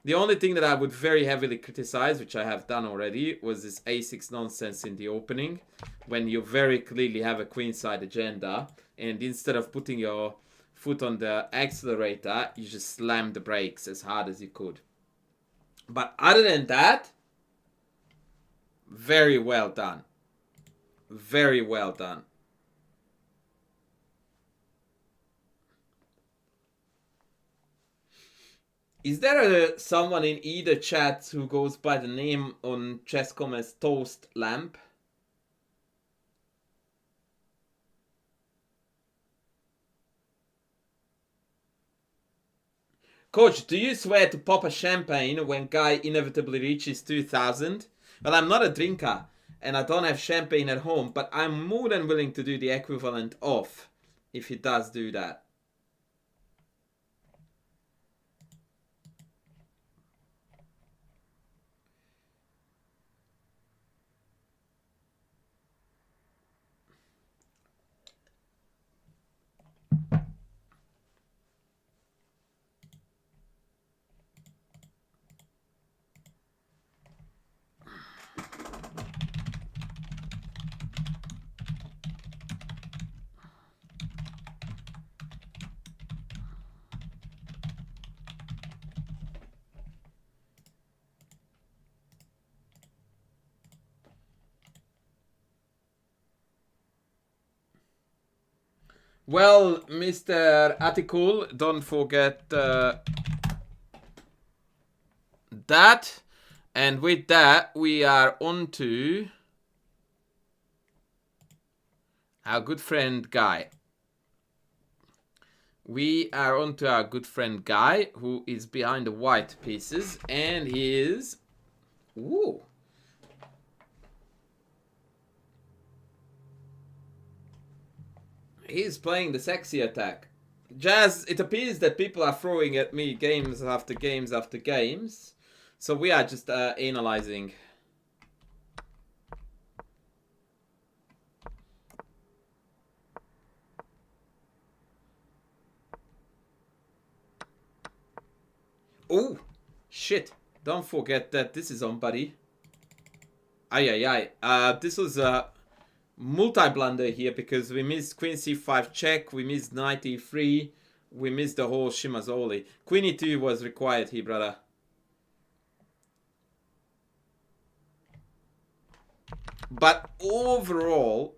The only thing that I would very heavily criticize, which I have done already, was this a6 nonsense in the opening. When you very clearly have a queenside agenda, and instead of putting your foot on the accelerator, you just slam the brakes as hard as you could. But other than that, very well done. Very well done. Is there someone in either chat who goes by the name on ChessCom as Toast Lamp? Coach, do you swear to pop a champagne when guy inevitably reaches 2000? Well, I'm not a drinker and I don't have champagne at home, but I'm more than willing to do the equivalent of if he does do that. Well, Mr. Atikul, don't forget that. And with that, we are on to our good friend Guy. We are on to our good friend Guy, who is behind the white pieces, and he is... Ooh. He's playing the sexy attack. Jazz, it appears that people are throwing at me games after games after games. So we are just analyzing. Oh, shit. Don't forget that this is on, buddy. Ay, ay, ay. This was a multi-blunder here because we missed queen c5 check, we missed knight e3, we missed the whole Shimazoli. Queen e2 was required here, brother. But overall,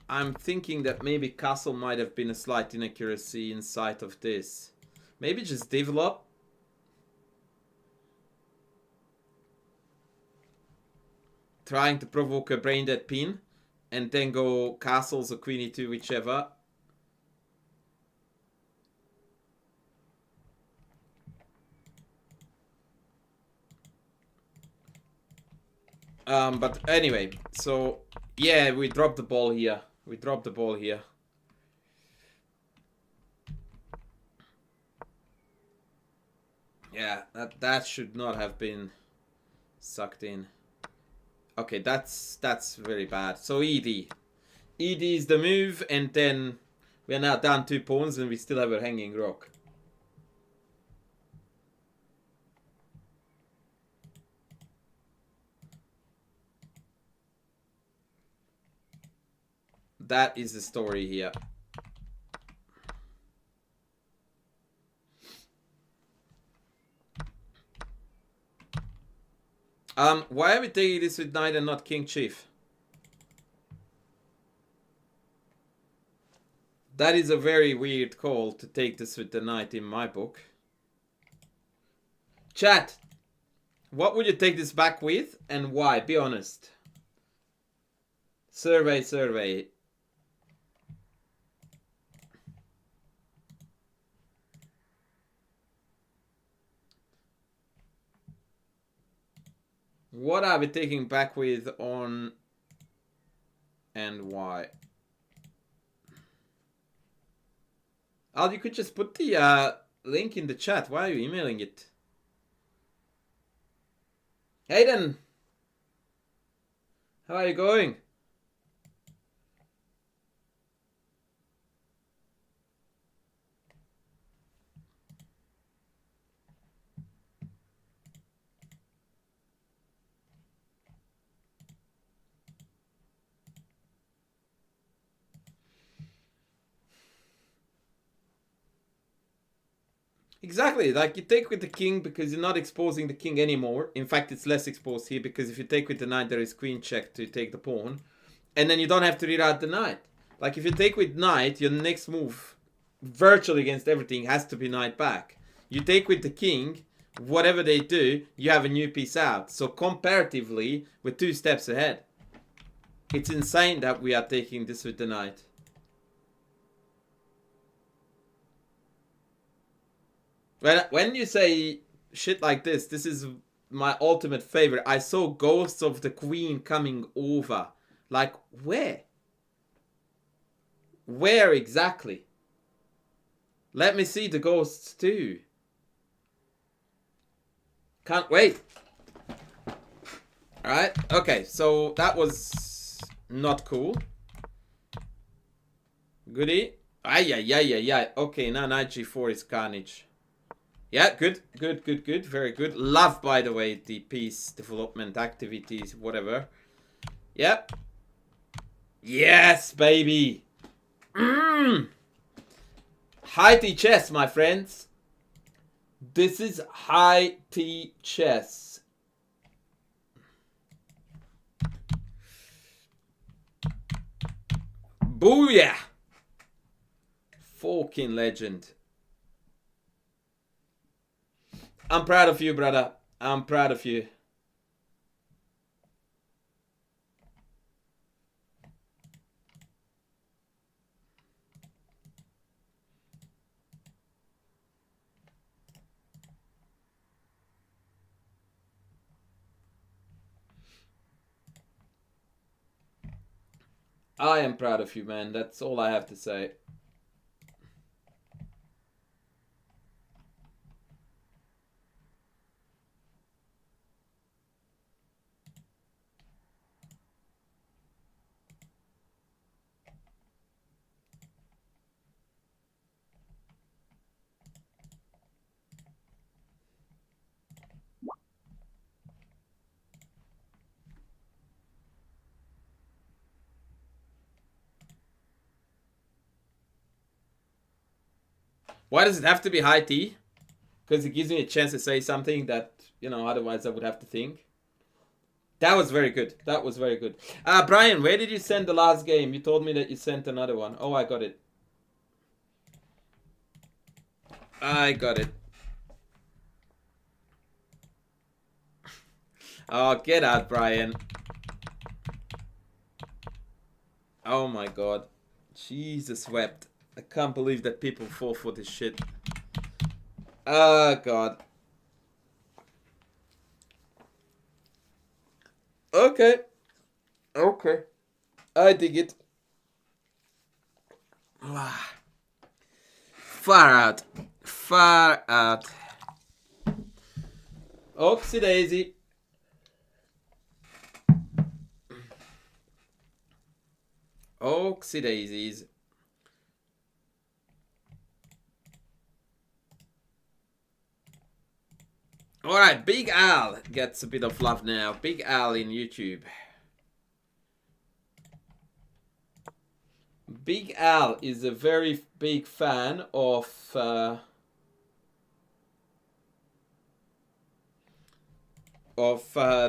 I'm thinking that maybe castle might have been a slight inaccuracy inside of this. Maybe just develop. Trying to provoke a brain dead pin and then go castles or queen e2, whichever. But anyway, so yeah, we dropped the ball here. We dropped the ball here. Yeah, that should not have been sucked in. Okay, that's very bad. So ED. ED is the move, and then we are now down 2 pawns, and we still have a hanging rook. That is the story here. Why are we taking this with knight and not king chief? That is a very weird call to take this with the knight in my book. Chat, what would you take this back with and why? Be honest. Survey, survey. What are we taking back with on and why? Al, you could just put the link in the chat. Why are you emailing it? Hayden! How are you going? Exactly, like you take with the king because you're not exposing the king anymore. In fact, it's less exposed here because if you take with the knight, there is queen check to take the pawn. And then you don't have to reroute the knight. Like if you take with knight, your next move, virtually against everything, has to be knight back. You take with the king, whatever they do, you have a new piece out. So comparatively, we're 2 steps ahead. It's insane that we are taking this with the knight. When you say shit like this is my ultimate favorite. I saw ghosts of the queen coming over. Like, where? Where exactly? Let me see the ghosts too. Can't wait. Alright, okay, so that was not cool. Goody. Ay, ay, ay, ay, ay. Okay, now knight g4 is carnage. Yeah, good, good, good, good, very good. Love, by the way, the piece development activities, whatever. Yep. Yes, baby. High T chess, my friends. This is high T chess. Booyah! Fucking legend. I'm proud of you, brother. I'm proud of you. I am proud of you, man. That's all I have to say. Why does it have to be high T? Because it gives me a chance to say something that, you know, otherwise I would have to think. That was very good. That was very good. Brian, where did you send the last game? You told me that you sent another one. Oh, I got it. I got it. Oh, get out, Brian. Oh my god. Jesus wept. I can't believe that people fall for this shit. Oh god. Okay. Okay. I dig it. Far out. Far out. Oopsie daisy. Oopsie daisies. Alright, Big Al gets a bit of love now. Big Al in YouTube. Big Al is a very big fan of the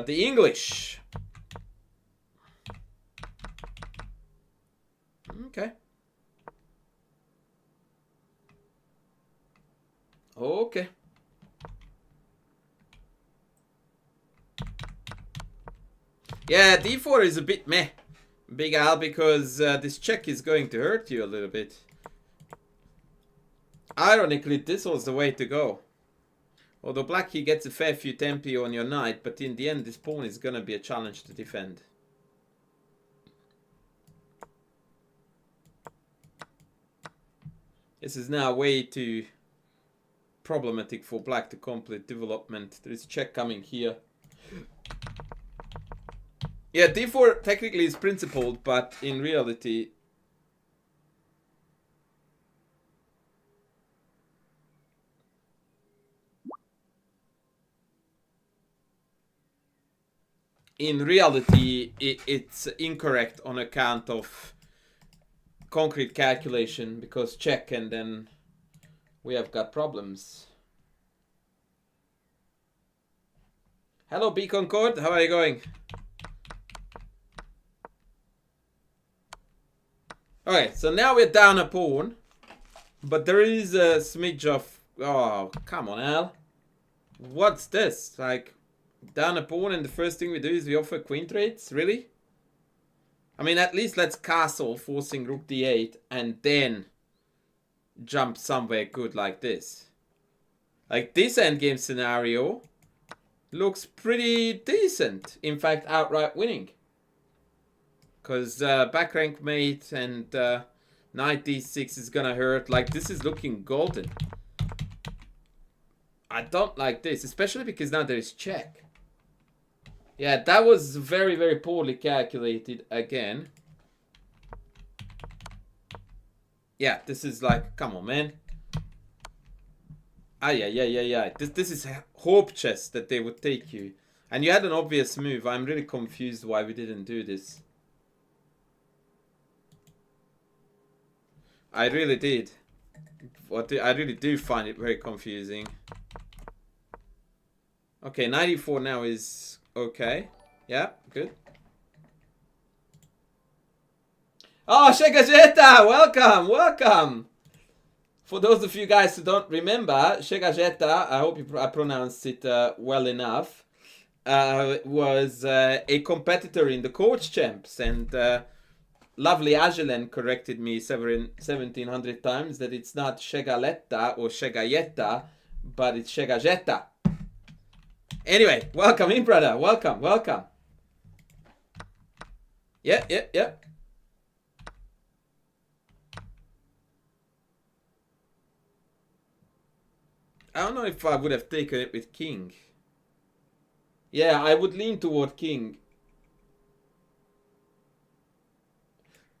English. Okay. Okay. Yeah, d4 is a bit meh, Big Al, because this check is going to hurt you a little bit. Ironically, this was the way to go. Although black, he gets a fair few tempi on your knight, but in the end, this pawn is gonna be a challenge to defend. This is now way too problematic for black to complete development. There is check coming here. Yeah, d4 technically is principled, but in reality... it's incorrect on account of concrete calculation, because check and then we have got problems. Hello, B Concord, how are you going? Okay, so now we're down a pawn, but there is a smidge of... Oh, come on, Al. What's this? Like, down a pawn and the first thing we do is we offer queen trades? Really? I mean, at least let's castle, forcing rook d8, and then jump somewhere good like this. Like, this endgame scenario looks pretty decent. In fact, outright winning. Because back rank mate and knight d6 is gonna hurt. Like, this is looking golden. I don't like this, especially because now there is check. Yeah, that was very, very poorly calculated again. Yeah, this is like, come on, man. Ah, yeah. This is hope chess that they would take you. And you had an obvious move. I'm really confused why we didn't do this. I really did. I really do find it very confusing. Okay, 94 now is okay. Yeah, good. Oh, Shegajeta! Welcome, welcome! For those of you guys who don't remember, Shegajeta, I hope I pronounced it well enough, was a competitor in the Coach Champs, and lovely Agelen corrected me 1700 times that it's not Shegaletta or Shegayeta, but it's Shegajeta. Anyway, welcome in, brother. Welcome, welcome. Yeah. I don't know if I would have taken it with king. Yeah, I would lean toward king.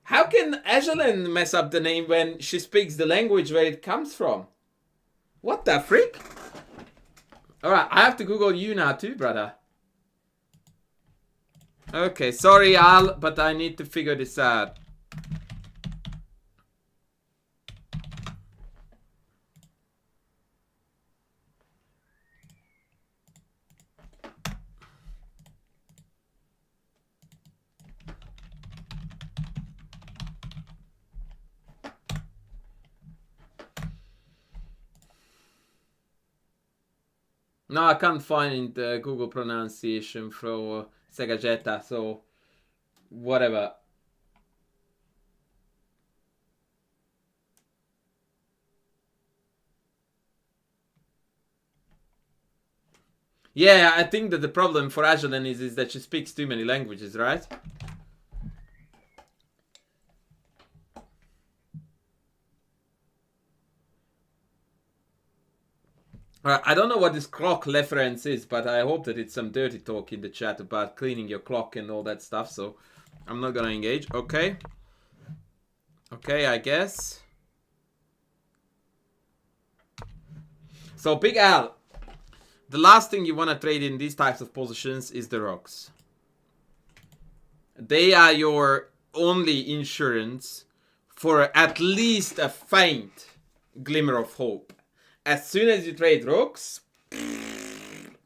How can Agelen mess up the name when she speaks the language where it comes from? What the freak? Alright, I have to Google you now too, brother. Okay, sorry Al, but I need to figure this out. No, I can't find the Google pronunciation for Segageta, so whatever. Yeah, I think that the problem for Ajalin is that she speaks too many languages, right? I don't know what this clock reference is, but I hope that it's some dirty talk in the chat about cleaning your clock and all that stuff, so I'm not gonna engage. Okay. Okay, I guess. So, Big Al, the last thing you want to trade in these types of positions is the rocks. They are your only insurance for at least a faint glimmer of hope. As soon as you trade rocks,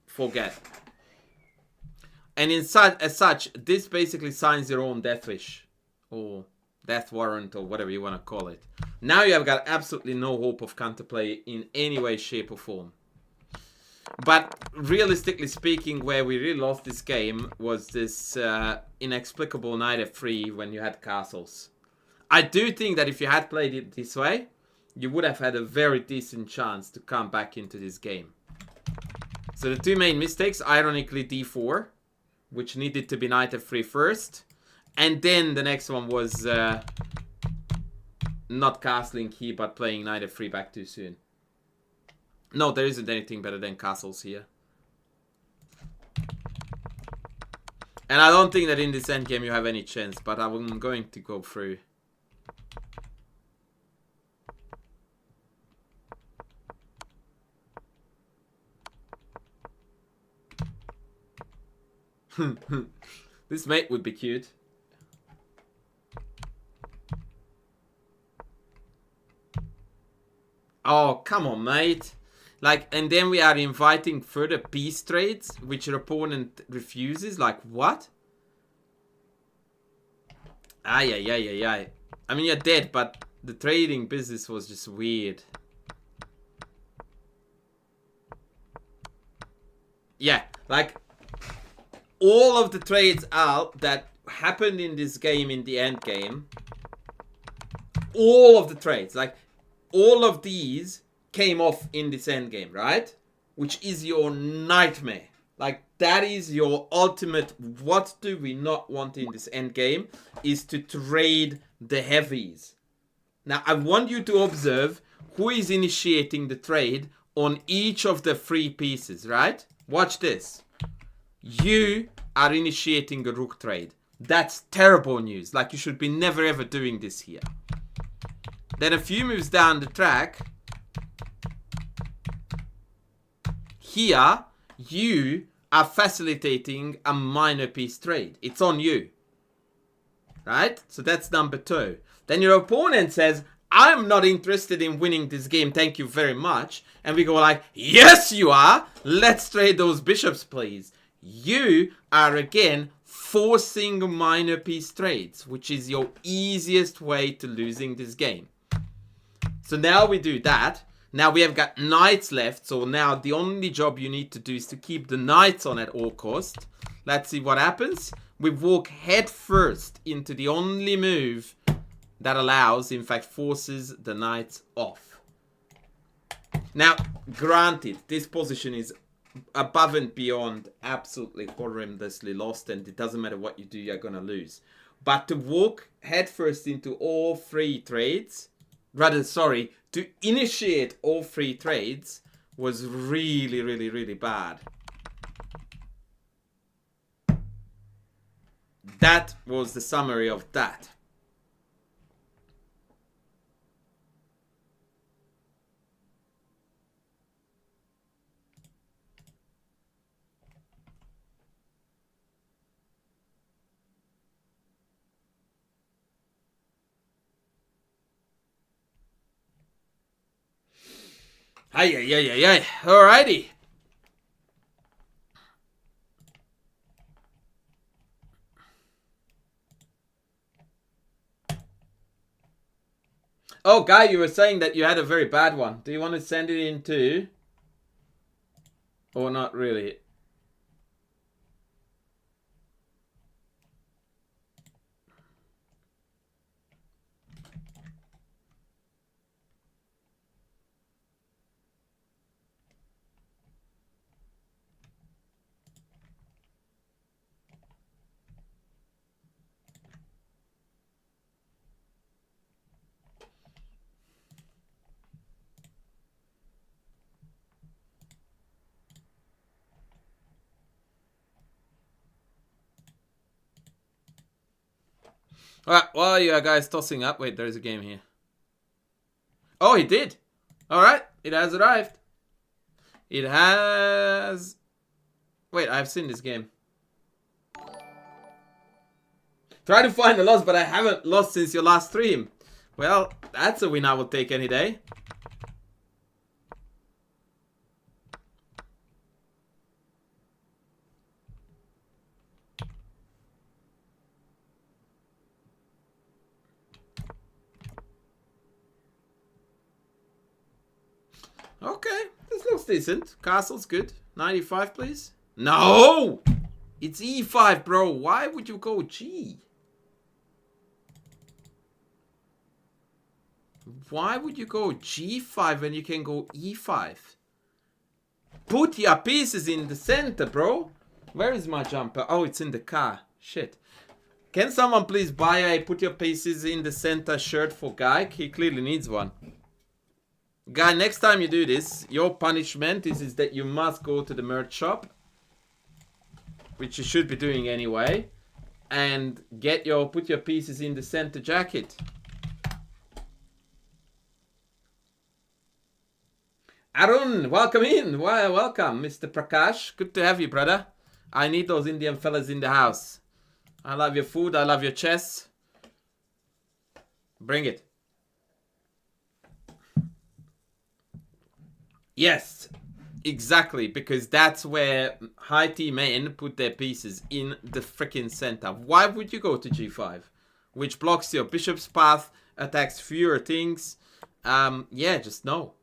forget. And as such, this basically signs your own death wish. Or death warrant, or whatever you want to call it. Now you have got absolutely no hope of counterplay in any way, shape, or form. But realistically speaking, where we really lost this game was this inexplicable knight f3 when you had castles. I do think that if you had played it this way, you would have had a very decent chance to come back into this game. So the two main mistakes, ironically d4, which needed to be knight f3 first. And then the next one was not castling here, but playing knight f3 back too soon. No, there isn't anything better than castles here. And I don't think that in this endgame you have any chance, but I'm going to go through. This mate would be cute. Oh, come on, mate. Like, and then we are inviting further peace trades, which your opponent refuses. Like, what? Ay, ay, ay, ay, ay. I mean, you're dead, but the trading business was just weird. Yeah, like, all of the trades out that happened in this game, in the end game, all of the trades, like, all of these came off in this end game, right? Which is your nightmare. Like, that is your ultimate, what do we not want in this end game, is to trade the heavies. Now, I want you to observe who is initiating the trade on each of the three pieces, right? Watch this. You are initiating a rook trade. That's terrible news. Like, you should be never ever doing this here. Then a few moves down the track, here, you are facilitating a minor piece trade. It's on you. Right? So that's number 2. Then your opponent says, I'm not interested in winning this game, thank you very much. And we go like, yes you are! Let's trade those bishops, please. You are again forcing minor piece trades, which is your easiest way to losing this game. So now we do that. Now we have got knights left, so now the only job you need to do is to keep the knights on at all cost. Let's see what happens. We walk head first into the only move that allows, in fact, forces the knights off. Now, granted, this position is above and beyond absolutely horrendously lost, and it doesn't matter what you do, you're gonna lose. But to walk head first into all three trades, rather, sorry, to initiate all three trades was really, really, really bad. That was the summary of that. Ay, ay, ay, ay, ay. Alrighty. Oh, Guy, you were saying that you had a very bad one. Do you want to send it in too? Or not really? Alright, while you guys tossing up, wait, there's a game here. Oh, he did. Alright, it has arrived. It has... Wait, I've seen this game. Try to find a loss, but I haven't lost since your last stream. Well, that's a win I will take any day. Okay, this looks decent. Castle's good. 95, please. No! It's E5, bro. Why would you go G? Why would you go G5 when you can go E5? Put your pieces in the center, bro. Where is my jumper? Oh, it's in the car. Shit. Can someone please buy a put your pieces in the center shirt for Guy? He clearly needs one. Guy, next time you do this, your punishment is that you must go to the merch shop, which you should be doing anyway, and get your put your pieces in the center jacket. Arun, welcome in. Welcome, Mr. Prakash. Good to have you, brother. I need those Indian fellas in the house. I love your food. I love your chess. Bring it. Yes, exactly, because that's where high T men put their pieces in the freaking center. Why would you go to G5? Which blocks your bishop's path, attacks fewer things. Yeah, just no.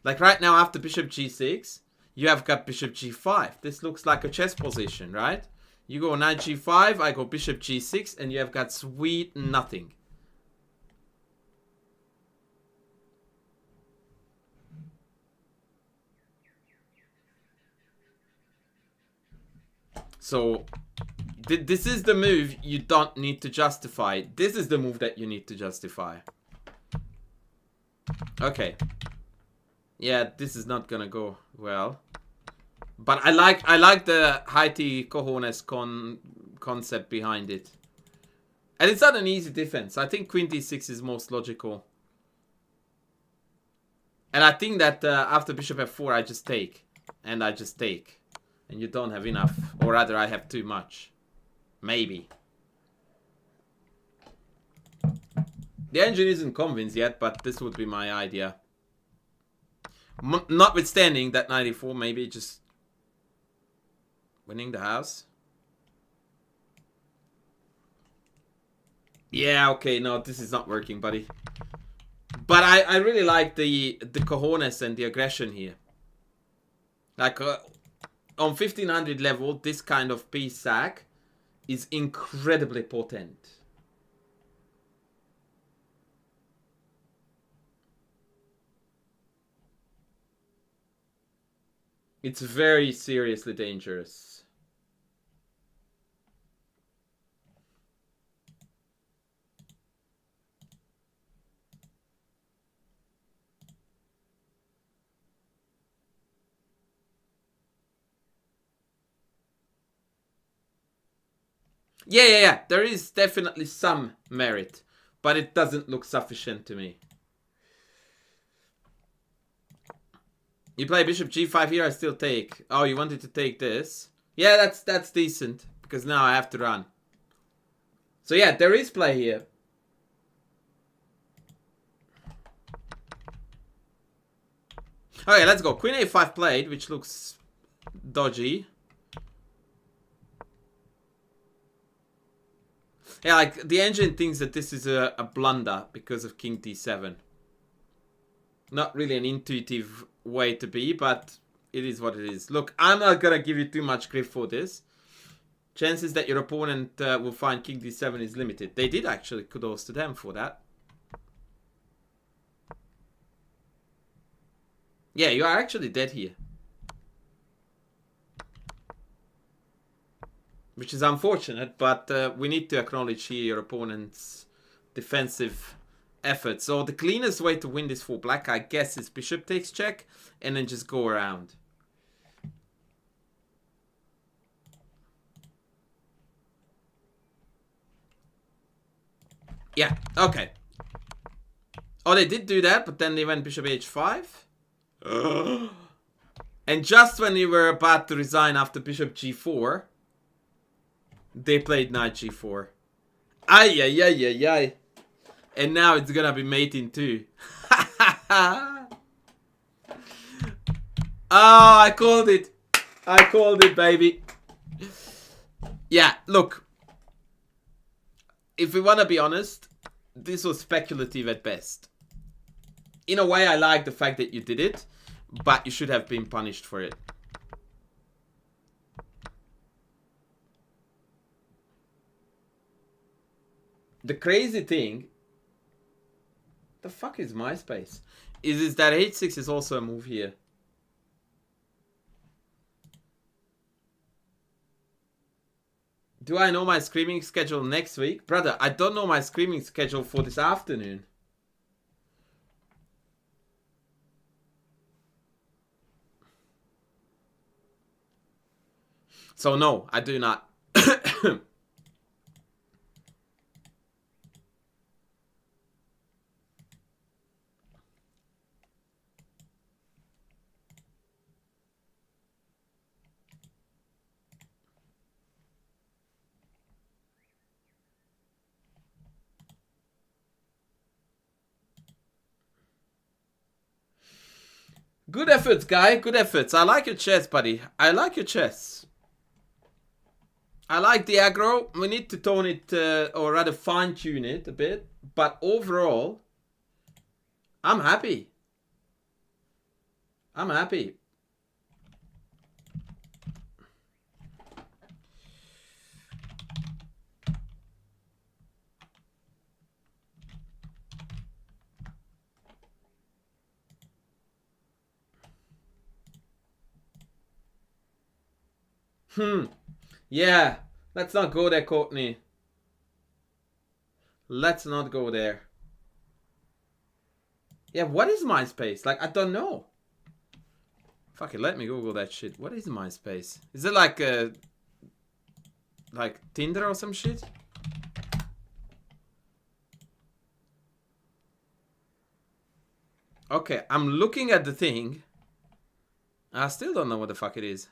Like right now after bishop G6, you have got bishop G5. This looks like a chess position, right? You go knight G5, I go bishop G6, and you have got sweet nothing. So, this is the move you don't need to justify. This is the move that you need to justify. Okay. Yeah, this is not gonna go well. But I like the high T cojones concept behind it. And it's not an easy defense. I think queen d6 is most logical. And I think that after bishop f4 I just take. And I just take. And you don't have enough. Or rather, I have too much. Maybe. The engine isn't convinced yet, but this would be my idea. Notwithstanding that 94, maybe just winning the house. Yeah, okay, no, this is not working, buddy. But I really like the cojones and the aggression here. Like... on 1500 level, this kind of piece sack is incredibly potent. It's very seriously dangerous. Yeah. There is definitely some merit, but it doesn't look sufficient to me. You play bishop g5 here, I still take. Oh, you wanted to take this? Yeah, that's decent, because now I have to run. So yeah, there is play here. Okay, let's go. Queen a5 played, which looks dodgy. Yeah, like, the engine thinks that this is a blunder because of king d7. Not really an intuitive way to be, but it is what it is. Look, I'm not gonna give you too much grief for this. Chances that your opponent will find king d7 is limited. They did actually, kudos to them for that. Yeah, you are actually dead here. Which is unfortunate, but we need to acknowledge here your opponent's defensive effort. So the cleanest way to win this for black, I guess, is bishop takes check and then just go around. Yeah, okay. Oh, they did do that, but then they went bishop h5. And just when you were about to resign after bishop g4, they played knight g4. Ay, ay, ay, ay, ay. And now it's gonna be mating too. Oh, I called it. I called it, baby. Yeah, look. If we want to be honest, this was speculative at best. In a way, I like the fact that you did it, but you should have been punished for it. The crazy thing, the fuck is MySpace? Is that h6 is also a move here. Do I know my screaming schedule next week? Brother, I don't know my screaming schedule for this afternoon. So no, I do not. Good efforts, guy. Good efforts. I like your chess, buddy. I like your chess. I like the aggro. We need to tone it, or rather fine-tune it a bit. But overall, I'm happy. I'm happy. Yeah. Let's not go there, Courtney. Let's not go there. Yeah, what is MySpace? Like, I don't know. Fuck it, let me Google that shit. What is MySpace? Is it like Tinder or some shit? Okay, I'm looking at the thing. I still don't know what the fuck it is.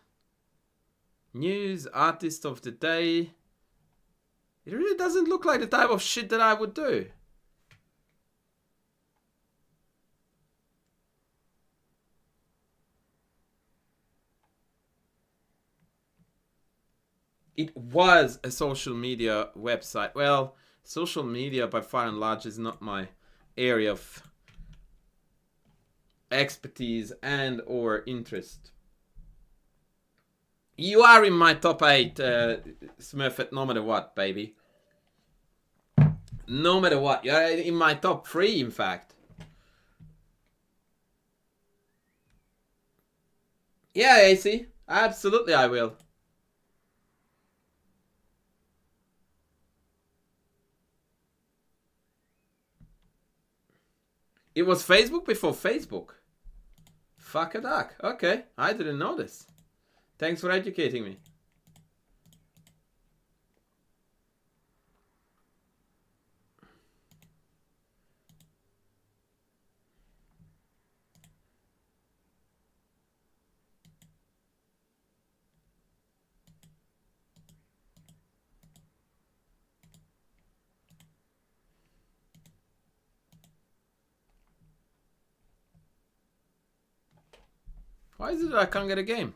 News, artist of the day. It really doesn't look like the type of shit that I would do. It was a social media website. Well, social media by far and large is not my area of expertise and or interest. You are in my top 8, Smurfett, no matter what, baby. No matter what. You're in my top 3, in fact. Yeah, AC. Absolutely, I will. It was Facebook before Facebook. Fuck a duck. Okay, I didn't know this. Thanks for educating me. Why is it that I can't get a game?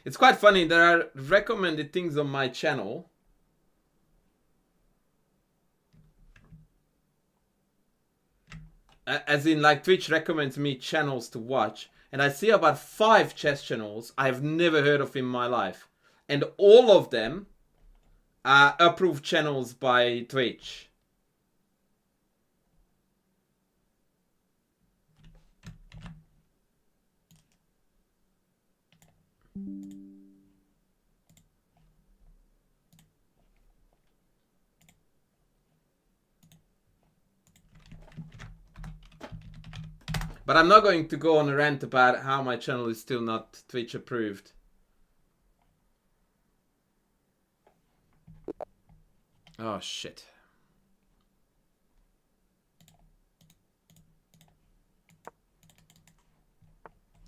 It's quite funny. There are recommended things on my channel. As in, like, Twitch recommends me channels to watch. And I see about 5 chess channels I've never heard of in my life. And all of them are approved channels by Twitch. But I'm not going to go on a rant about how my channel is still not Twitch approved. Oh, shit.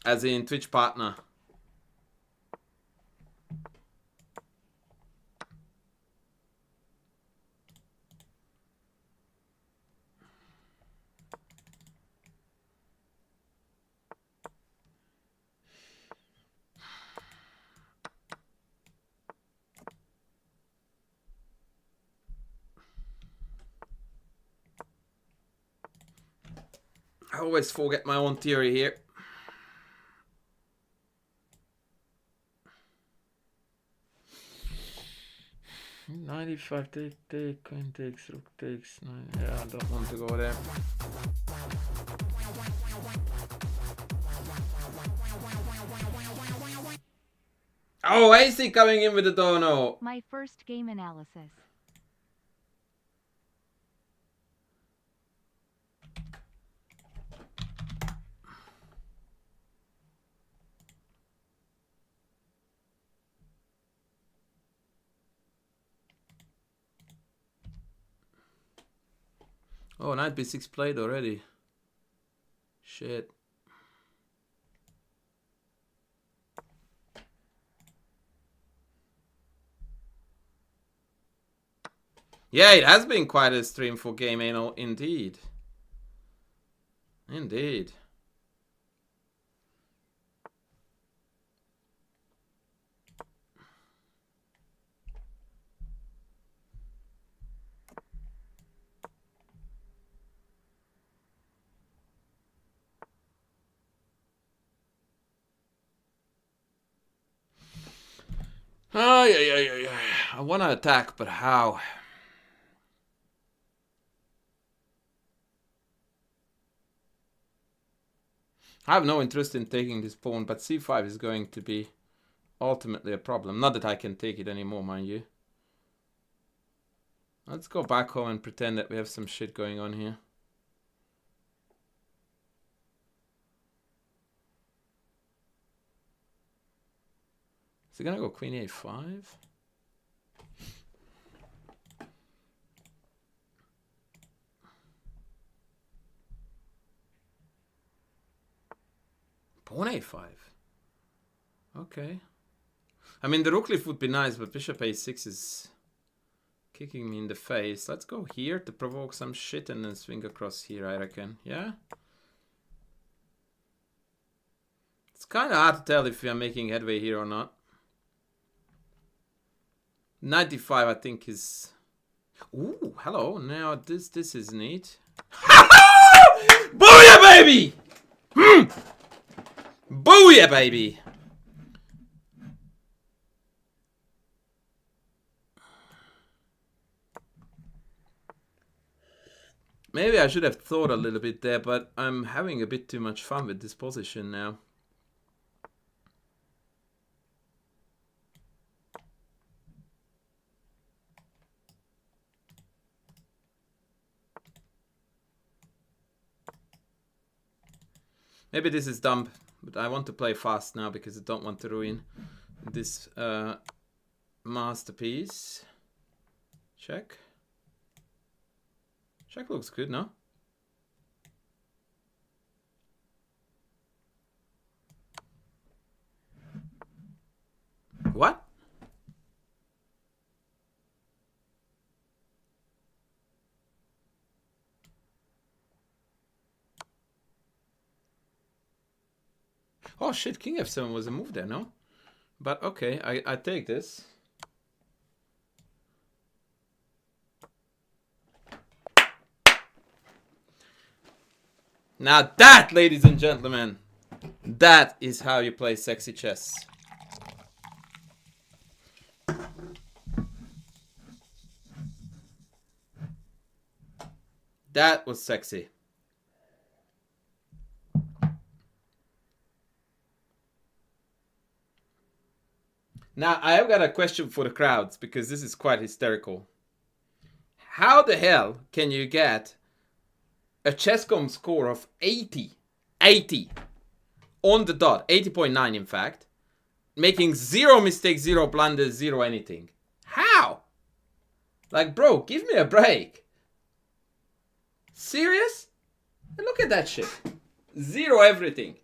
As in Twitch partner. I always forget my own theory here. Knight take, coin takes, rook takes. Yeah, I don't want to go there. Oh, AC coming in with the dono.
My first game analysis.
Oh, knight b6 played already. Shit. Yeah, it has been quite a stream for game anal, indeed. Indeed. Oh, yeah. I want to attack, but how? I have no interest in taking this pawn, but c5 is going to be ultimately a problem. Not that I can take it anymore, mind you. Let's go back home and pretend that we have some shit going on here. Is he gonna go queen a5? Pawn a5. Okay. I mean, the rook lift would be nice, but bishop a6 is kicking me in the face. Let's go here to provoke some shit and then swing across here, I reckon. Yeah? It's kind of hard to tell if we are making headway here or not. 95, I think, is... Ooh, hello. Now, this is neat. Booyah, baby! Booyah, baby! Maybe I should have thought a little bit there, but I'm having a bit too much fun with this position now. Maybe this is dumb, but I want to play fast now because I don't want to ruin this masterpiece. Check. Check looks good, no? What? Oh shit, king f7 was a move there, no? But okay, I take this. Now that, ladies and gentlemen, that is how you play sexy chess. That was sexy. Now, I have got a question for the crowds because this is quite hysterical. How the hell can you get a ChessCom score of 80 80. On the dot. 80.9 in fact. Making 0 mistakes, 0 blunders, 0 anything. How? Like, bro, give me a break. Serious? Look at that shit. 0 everything.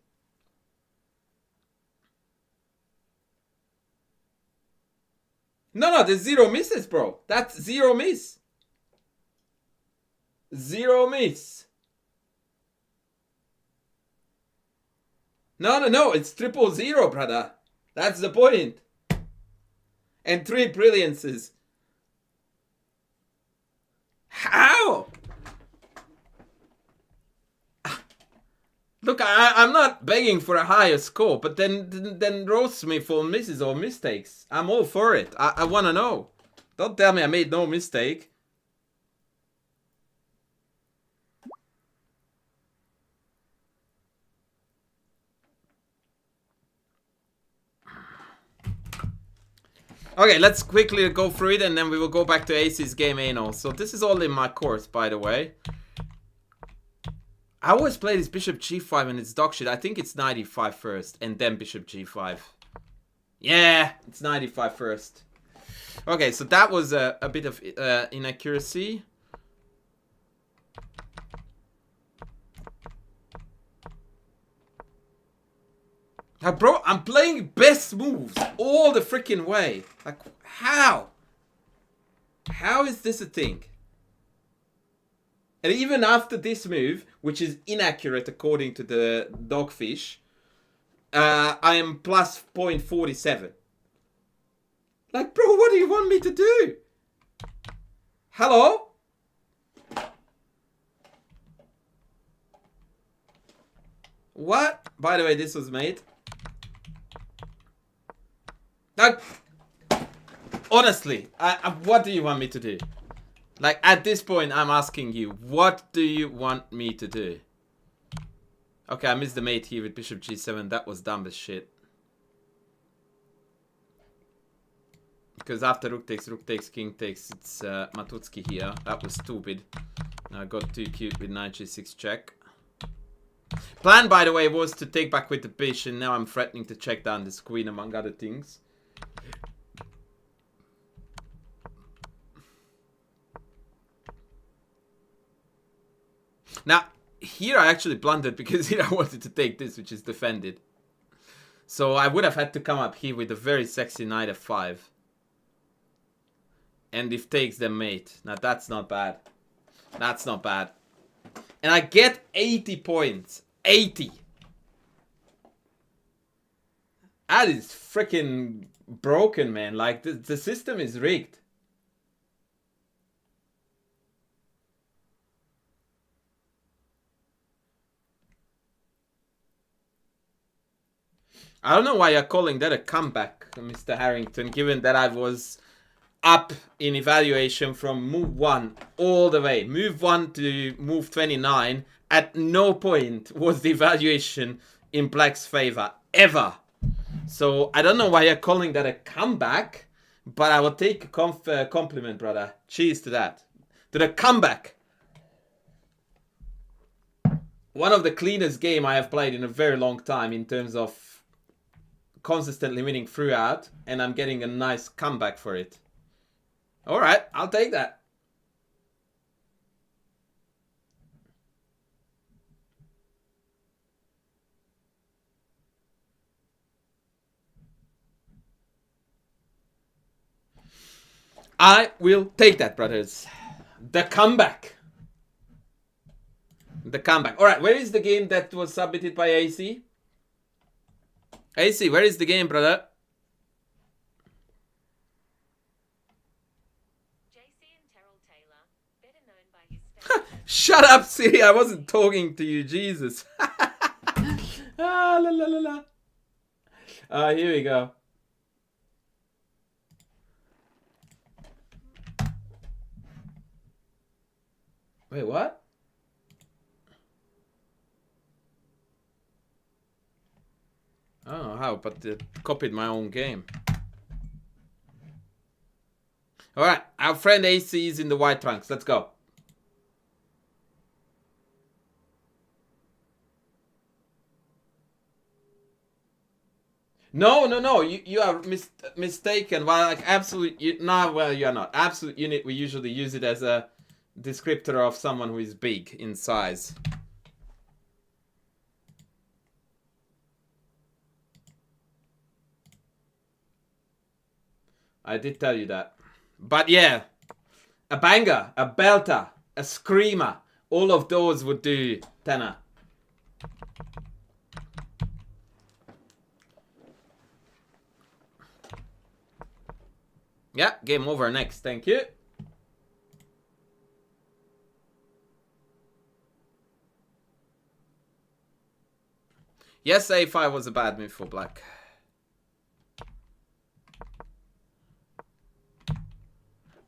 No, there's 0 misses, bro. That's 0 miss. 0 miss. No, it's 000, brother. That's the point. And 3 brilliances. How? Look, I'm not begging for a higher score, but then roast me for misses or mistakes. I'm all for it. I want to know. Don't tell me I made no mistake. Okay, let's quickly go through it and then we will go back to AC's game anal. So this is all in my course, by the way. I always play this bishop g5 and it's dog shit. I think it's knight e5 first and then bishop g5. Yeah, it's knight e5 first. Okay, so that was a bit of inaccuracy. Now, bro, I'm playing best moves all the freaking way. Like, how? How is this a thing? And even after this move, which is inaccurate according to the dogfish, I am plus 0.47. Like, bro, what do you want me to do? Hello? What? By the way, this was made. Like, honestly, what do you want me to do? Like, at this point, I'm asking you, what do you want me to do? Okay, I missed the mate here with bishop g7. That was dumb as shit. Because after rook takes, king takes, it's Matutsky here. That was stupid. I got too cute with knight g6 check. Plan, by the way, was to take back with the bishop, and now I'm threatening to check down this queen, among other things. Now, here I actually blundered because here I wanted to take this, which is defended. So I would have had to come up here with a very sexy knight f5. And if takes, then mate. Now that's not bad. That's not bad. And I get 80 points. 80. That is freaking broken, man. Like, the system is rigged. I don't know why you're calling that a comeback, Mr. Harrington, given that I was up in evaluation from move 1 all the way. Move 1 to move 29. At no point was the evaluation in black's favor, ever. So I don't know why you're calling that a comeback, but I will take a compliment, brother. Cheers to that. To the comeback. One of the cleanest game I have played in a very long time in terms of consistently winning throughout, and I'm getting a nice comeback for it. Alright, I'll take that. I will take that, brothers. The comeback. The comeback. Alright, where is the game that was submitted by AC? AC, where is the game, brother? Shut up, Siri. I wasn't talking to you, Jesus. Ah, la la la la. Here we go. Wait, what? I don't know how, but it copied my own game. Alright, our friend AC is in the white trunks. Let's go. No. You are mistaken. Well, like absolute. Well, you are not. Absolute unit. We usually use it as a descriptor of someone who is big in size. I did tell you that. But yeah, a banger, a belter, a screamer. All of those would do, Tana. Yeah, game over next. Thank you. Yes, A5 was a bad move for black.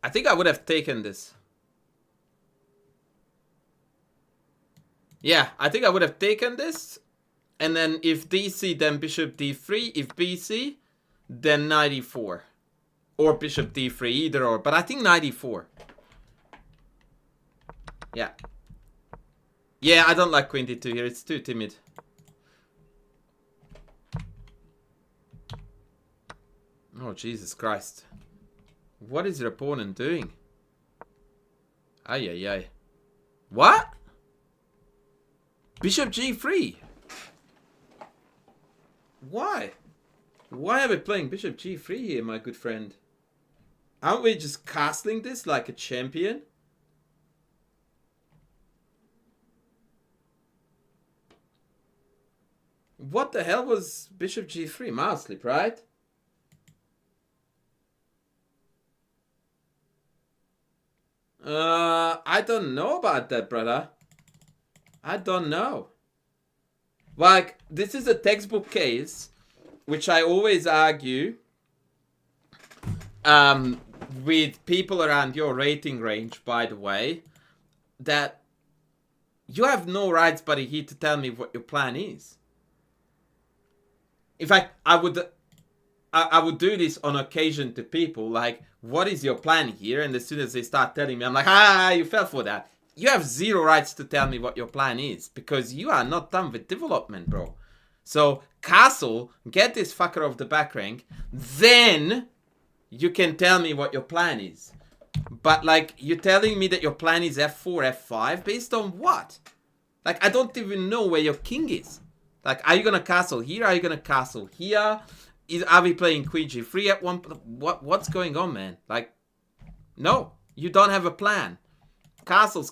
I think I would have taken this. Yeah, I think I would have taken this. And then if DC, then bishop D3. If BC, then knight E4. Or bishop D3, either or. But I think knight E4. Yeah. Yeah, I don't like queen D2 here. It's too timid. Oh, Jesus Christ. What is your opponent doing? Ay. What? Bishop G3. Why? Why are we playing Bishop G3 here, my good friend? Aren't we just castling this like a champion? What the hell was Bishop G3? Mouse slip, right? I don't know about that, brother. I don't know. Like, this is a textbook case, which I always argue with people around your rating range, by the way, that you have no rights, buddy, here to tell me what your plan is. In fact, I would do this on occasion to people, like, what is your plan here? And as soon as they start telling me, I'm like, you fell for that. You have zero rights to tell me what your plan is, because you are not done with development, bro. So, castle, get this fucker off the back rank, then you can tell me what your plan is. But, like, you're telling me that your plan is f4, f5, based on what? Like, I don't even know where your king is. Like, are you gonna castle here? Are you gonna castle here? Are we playing queen g3 at one? What's going on, man? Like, no, you don't have a plan. Castles.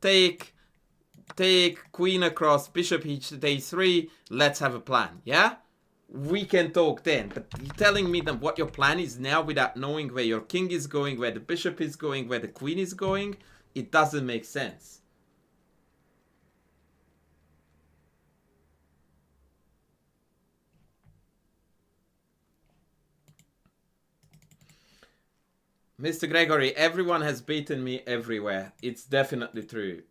Take queen across, bishop h3. Let's have a plan. Yeah, we can talk then. But you're telling me that what your plan is now without knowing where your king is going, where the bishop is going, where the queen is going, it doesn't make sense. Mr. Gregory, everyone has beaten me everywhere. It's definitely true.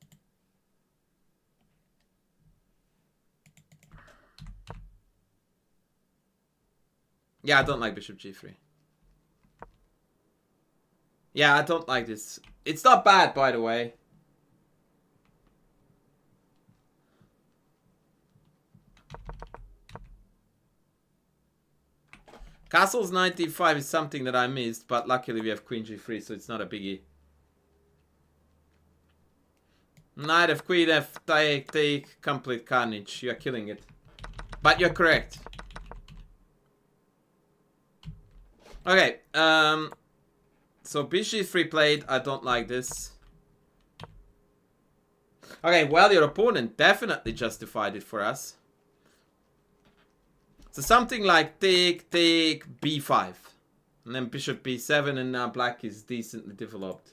Yeah, I don't like bishop g3. Yeah, I don't like this. It's not bad, by the way. Castles 95 is something that I missed, but luckily we have queen g3, so it's not a biggie. Knight of queen f, take, complete carnage. You're killing it. But you're correct. Okay, so bg3 played. I don't like this. Okay, well, your opponent definitely justified it for us. So something like take, b5. And then bishop b7, and now black is decently developed.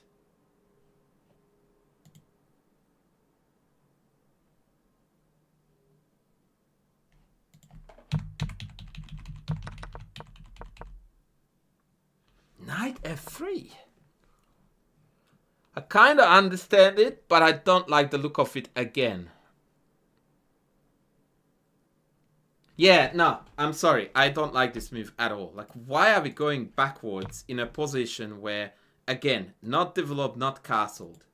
Knight f3. I kind of understand it, but I don't like the look of it again. Yeah, no, I'm sorry. I don't like this move at all. Like, why are we going backwards in a position where, again, not developed, not castled?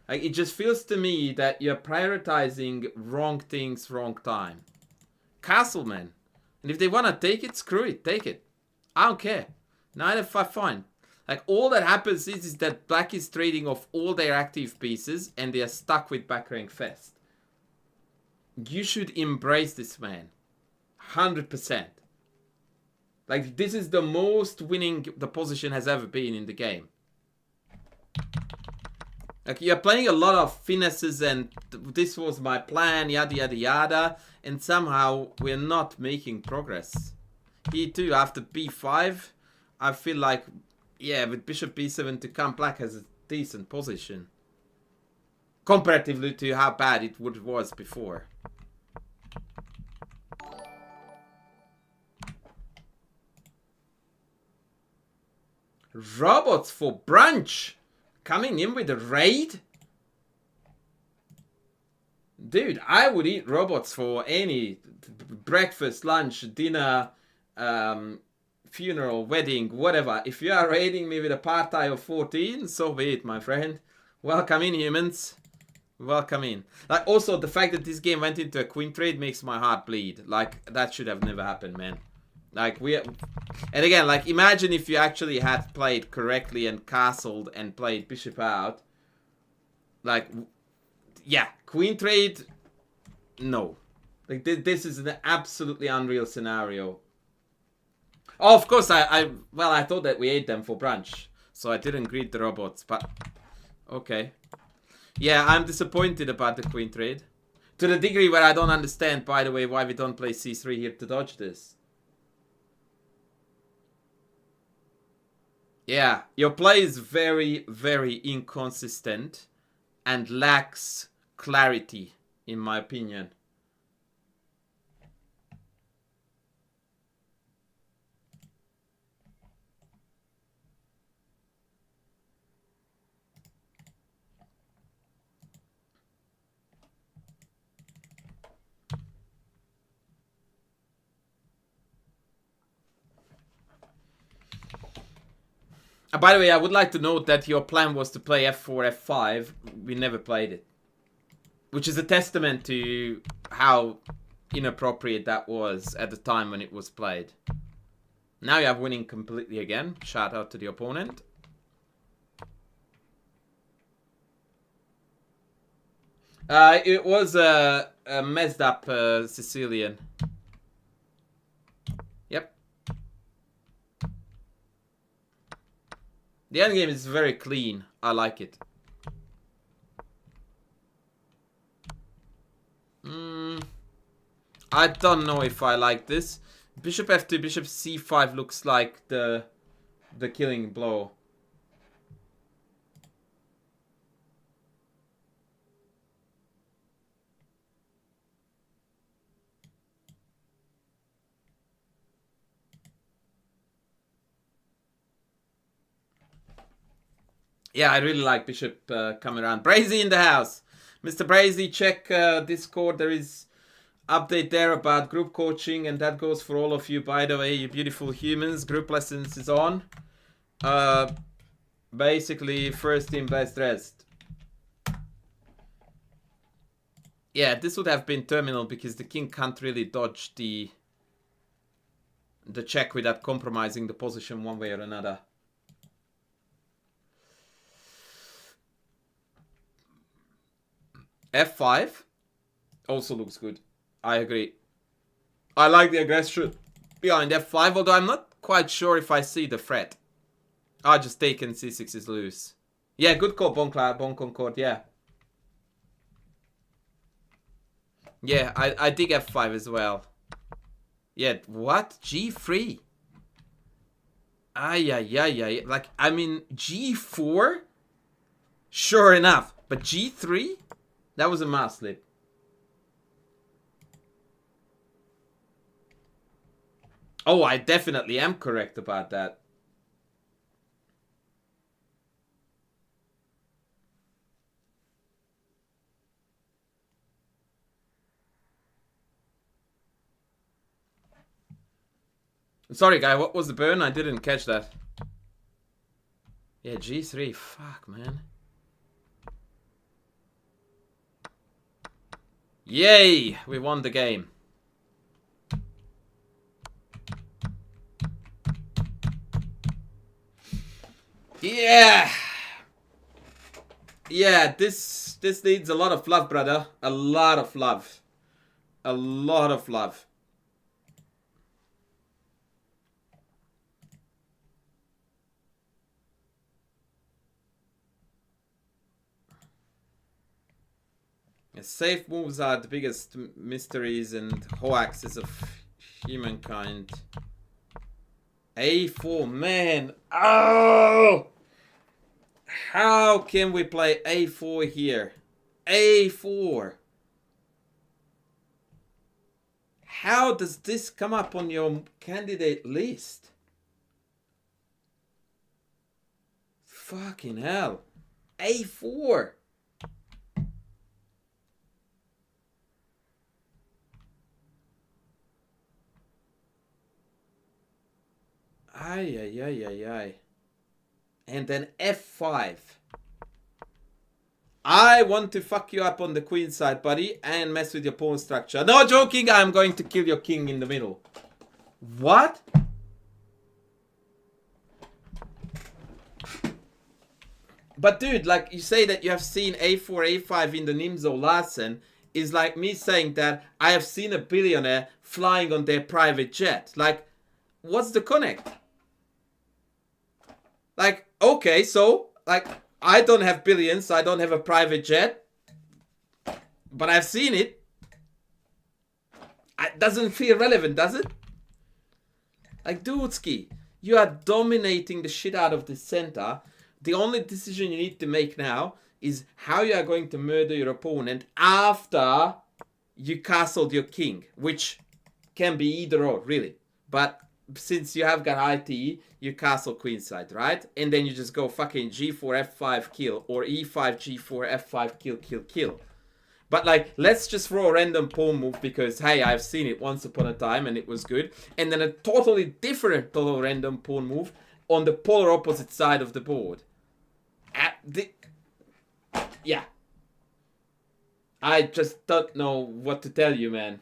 Like, it just feels to me that you're prioritizing wrong things, wrong time. Castle, man. And if they want to take it, screw it, take it. I don't care. Knight f5, fine. Like, all that happens is that black is trading off all their active pieces and they are stuck with back rank fest. You should embrace this, man. 100%. Like, this is the most winning the position has ever been in the game. Like, you're playing a lot of finesses and this was my plan, yada yada yada. And somehow we're not making progress. Here too, after b5, I feel like, yeah, with bishop b7 to come, black has a decent position. Comparatively to how bad it was before. Robots for brunch! Coming in with a raid? Dude, I would eat robots for any breakfast, lunch, dinner, funeral, wedding, whatever. If you are raiding me with a party of 14, so be it, my friend. Welcome in, humans. Welcome in. Like, also, the fact that this game went into a queen trade makes my heart bleed. Like, that should have never happened, man. Like, and again, like, imagine if you actually had played correctly and castled and played bishop out. Like, yeah, queen trade, no. Like, this is an absolutely unreal scenario. Oh, of course, well, I thought that we ate them for brunch. So I didn't greet the robots, but okay. Yeah, I'm disappointed about the queen trade. To the degree where I don't understand, by the way, why we don't play c3 here to dodge this. Yeah, your play is very, very inconsistent and lacks clarity, in my opinion. By the way, I would like to note that your plan was to play f4, f5. We never played it. Which is a testament to how inappropriate that was at the time when it was played. Now you have winning completely again. Shout out to the opponent. It was a messed up Sicilian. Yep. The endgame is very clean. I like it. I don't know if I like this. Bishop f2, bishop c5 looks like the killing blow. Yeah, I really like bishop coming around. Brazy in the house. Mr. Brazy, check Discord. There is update there about group coaching, and that goes for all of you, by the way, you beautiful humans. Group lessons is on. Basically, first team best dressed. Yeah, this would have been terminal because the king can't really dodge the check without compromising the position one way or another. f5 also looks good. I agree. I like the aggression behind f5, although I'm not quite sure if I see the threat. I just taken c6 is loose. Yeah, good call, Bon Concord, yeah. Yeah, I dig f5 as well. Yeah, what? g3? Ay. Like, I mean, g4? Sure enough. But g3? That was a mouse slip. Oh, I definitely am correct about that. Sorry, guy, what was the burn? I didn't catch that. Yeah, g3. Fuck, man. Yay! We won the game. Yeah. Yeah, this needs a lot of love, brother. A lot of love. A lot of love. Safe moves are the biggest mysteries and hoaxes of humankind. A4, man. Oh! How can we play A4 here? A4. How does this come up on your candidate list? Fucking hell. A4. Ay, ay, ay, ay, ay. And then F5. I want to fuck you up on the queen side, buddy, and mess with your pawn structure. No joking, I'm going to kill your king in the middle. What? But dude, like, you say that you have seen A4, A5 in the Nimzo lesson is like me saying that I have seen a billionaire flying on their private jet. Like, what's the connect? Like, okay, so, like, I don't have billions, I don't have a private jet, but I've seen it. It doesn't feel relevant, does it? Like, Dudski, you are dominating the shit out of the center. The only decision you need to make now is how you are going to murder your opponent after you castled your king, which can be either or, really. But since you have got IT, you castle queenside, right? And then you just go fucking G4, F5, kill, or E5, G4, F5, kill, kill, kill. But like, let's just throw a random pawn move because, hey, I've seen it once upon a time and it was good. And then a totally different total random pawn move on the polar opposite side of the board. Yeah. I just don't know what to tell you, man.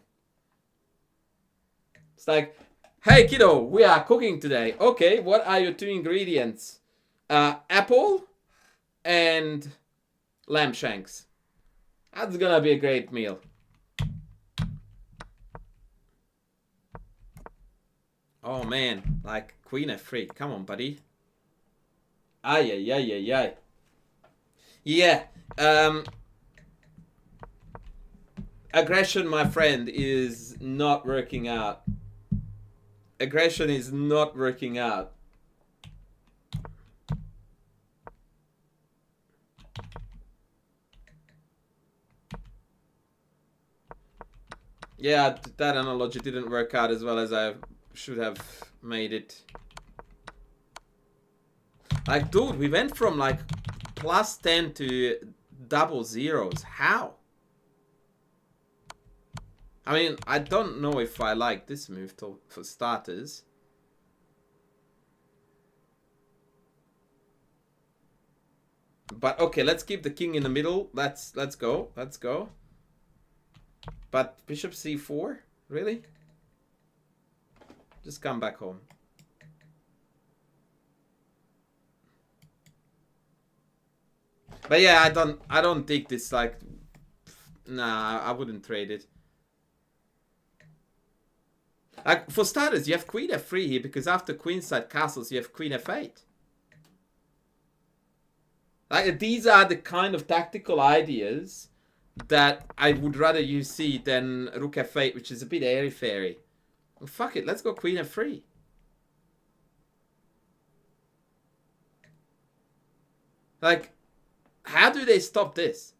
It's like, hey kiddo, we are cooking today. Okay, what are your two ingredients? Apple and lamb shanks. That's gonna be a great meal. Oh man, like queen f3. Come on, buddy. Ay, ay, ay, ay, ay. Yeah, aggression, my friend, is not working out. Aggression is not working out. Yeah, that analogy didn't work out as well as I should have made it. Like, dude, we went from like +10 to double zeros. How? I mean, I don't know if I like this move for starters. But okay, let's keep the king in the middle. Let's go. Let's go. But bishop c4? Really? Just come back home. But yeah, I don't think this, like, nah, I wouldn't trade it. Like, for starters, you have queen f3 here because after queenside castles, you have queen f8. Like, these are the kind of tactical ideas that I would rather you see than rook f8, which is a bit airy-fairy. Well, fuck it, let's go queen f3. Like, how do they stop this?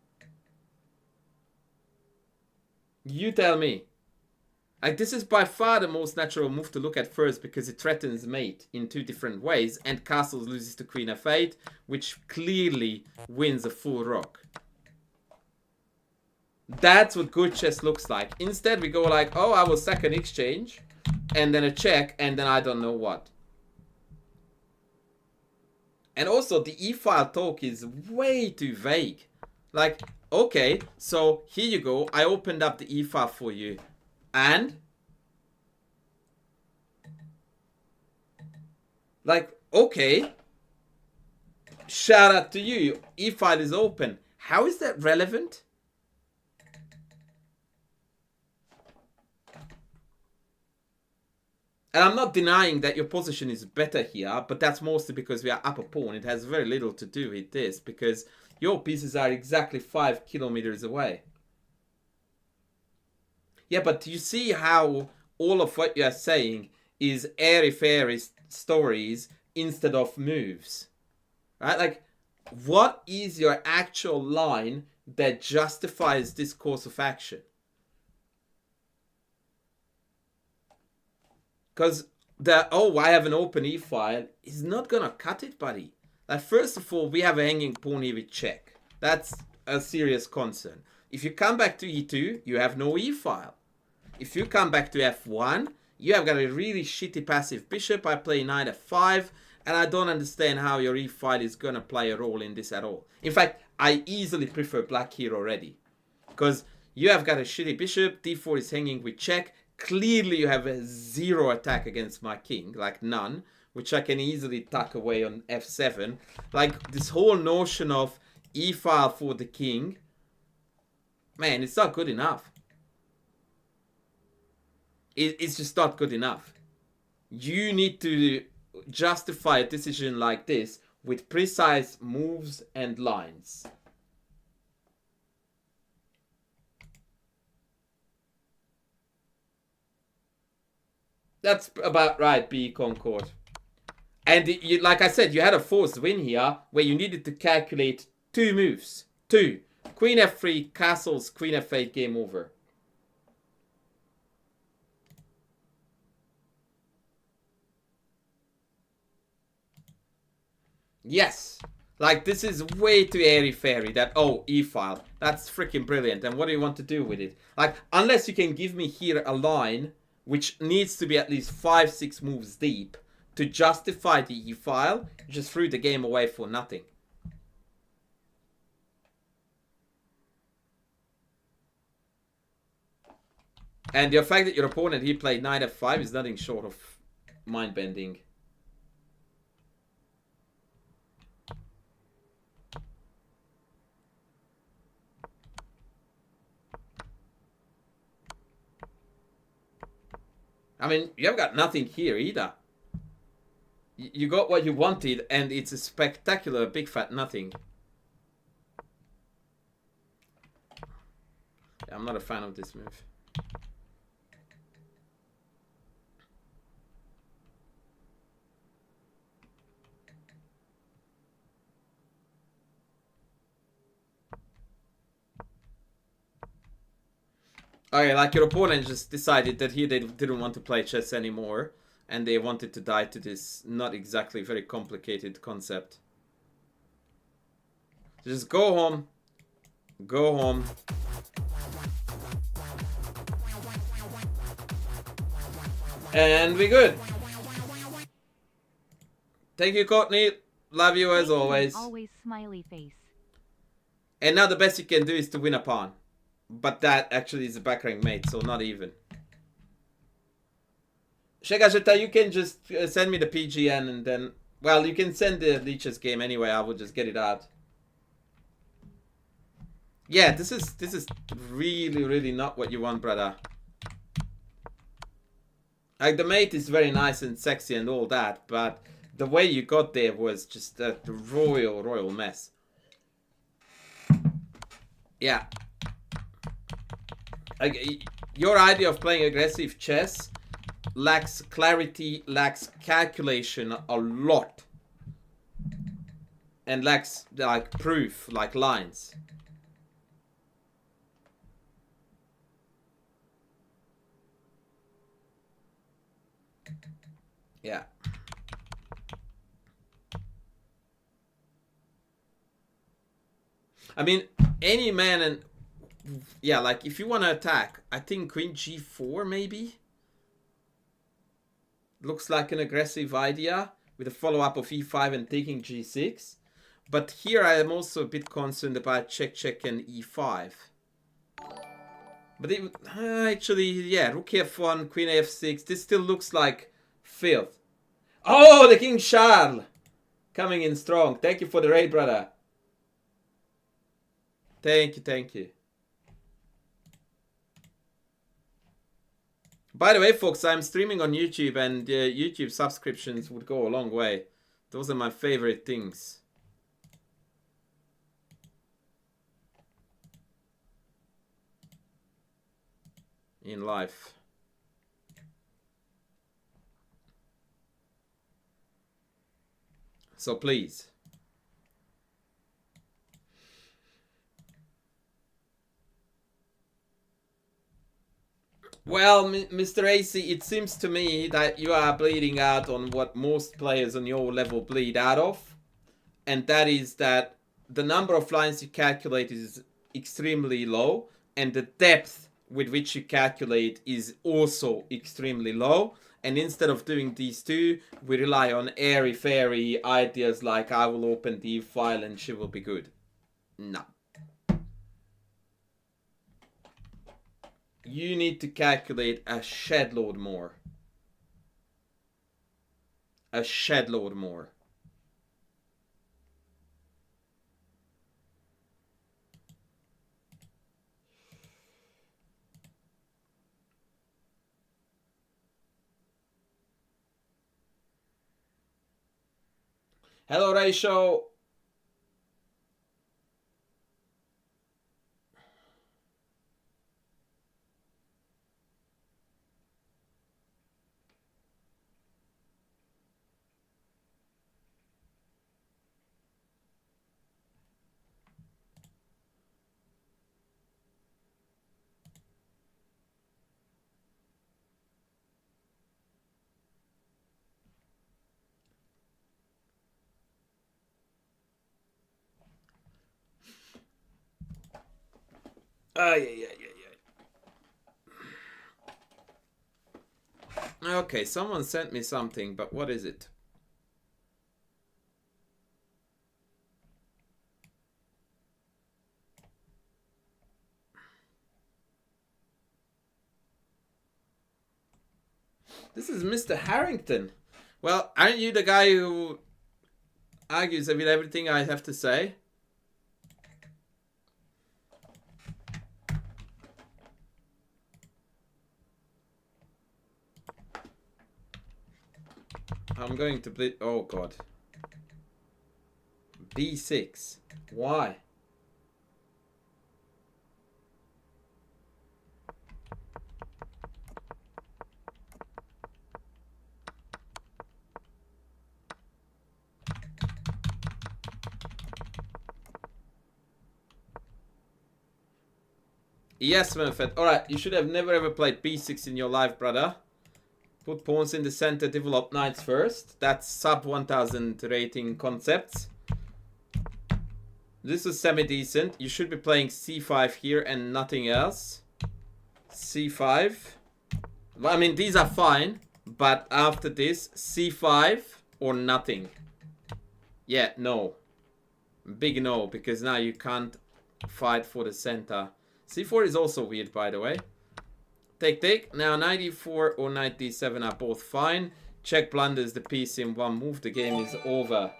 You tell me. Like, this is by far the most natural move to look at first because it threatens mate in two different ways, and castles loses to queen f8, which clearly wins a full rook. That's what good chess looks like. Instead, we go like, oh, I will sack an exchange, and then a check, and then I don't know what. And also, the e-file talk is way too vague. Like, okay, so here you go. I opened up the e-file for you. And? Like, okay. shout out to you. E-file is open. How is that relevant? And I'm not denying that your position is better here, but that's mostly because we are up a pawn. It has very little to do with this, because your pieces are exactly 5 kilometers away. Yeah, but you see how all of what you are saying is airy-fairy stories instead of moves. Right? Like, what is your actual line that justifies this course of action? Because I have an open e-file is not gonna cut it, buddy. Like, first of all, we have a hanging pawn here with check. That's a serious concern. If you come back to e2, you have no e-file. If you come back to f1, you have got a really shitty passive bishop. I play knight f5, and I don't understand how your e-file is gonna play a role in this at all. In fact, I easily prefer black here already. Because you have got a shitty bishop, d4 is hanging with check. Clearly you have a zero attack against my king, like none, which I can easily tuck away on f7. Like, this whole notion of e-file for the king, man, it's not good enough. It's just not good enough. You need to justify a decision like this with precise moves and lines. That's about right, B Concord. And you, like I said, you had a forced win here where you needed to calculate 2 moves. 2. Queen f3, castles, queen f8, game over. Yes. Like, this is way too airy-fairy that, oh, e-file. That's freaking brilliant. And what do you want to do with it? Like, unless you can give me here a line which needs to be at least 5-6 moves deep to justify the e-file, you just threw the game away for nothing. And the fact that your opponent, he played knight f5 is nothing short of mind-bending. I mean, you have got nothing here either. You got what you wanted, and it's a spectacular big fat nothing. Yeah, I'm not a fan of this move. Okay, like your opponent just decided that they didn't want to play chess anymore, and they wanted to die to this not exactly very complicated concept. So just go home. Go home. And we're good. Thank you, Courtney. Love you as always.
Always smiley face.
And now the best you can do is to win a pawn. But that actually is a back rank mate, so not even. Shegashita, you can just send me the PGN and then... Well, you can send the Leeches game anyway, I will just get it out. Yeah, this is really, really not what you want, brother. Like, the mate is very nice and sexy and all that, but the way you got there was just a royal mess. Yeah. Like, your idea of playing aggressive chess lacks clarity, lacks calculation a lot. And lacks, like, proof, like lines. Yeah. I mean, any man and... Yeah, like, if you want to attack, I think queen g4, maybe? Looks like an aggressive idea, with a follow-up of e5 and taking g6. But here I am also a bit concerned about check and e5. But it, actually, yeah, rook f1, queen f6, this still looks like filth. Oh, the King Charles! Coming in strong. Thank you for the raid, brother. Thank you, thank you. By the way, folks, I'm streaming on YouTube, and YouTube subscriptions would go a long way. Those are my favorite things in life. So please. Well, Mr. AC, it seems to me that you are bleeding out on what most players on your level bleed out of. And that is that the number of lines you calculate is extremely low. And the depth with which you calculate is also extremely low. And instead of doing these two, we rely on airy-fairy ideas like I will open the file and she will be good. No. You need to calculate a shed load more. A shed load more. Hello, Ratio. Okay, someone sent me something, but what is it? This is Mr. Harrington. Well, aren't you the guy who argues with everything I have to say? I'm going to bleed. Oh god. B6. Why? Yes, Manfred. Alright, you should have never ever played B6 in your life, brother. Put pawns in the center, develop knights first. That's sub 1000 rating concepts. This is semi-decent. You should be playing C5 here and nothing else. C5. Well, I mean, these are fine. But after this, C5 or nothing. Yeah, no. Big no, because now you can't fight for the center. C4 is also weird, by the way. Take. Now, knight e4 or knight d7 are both fine. Check blunders the piece in one move. The game is over.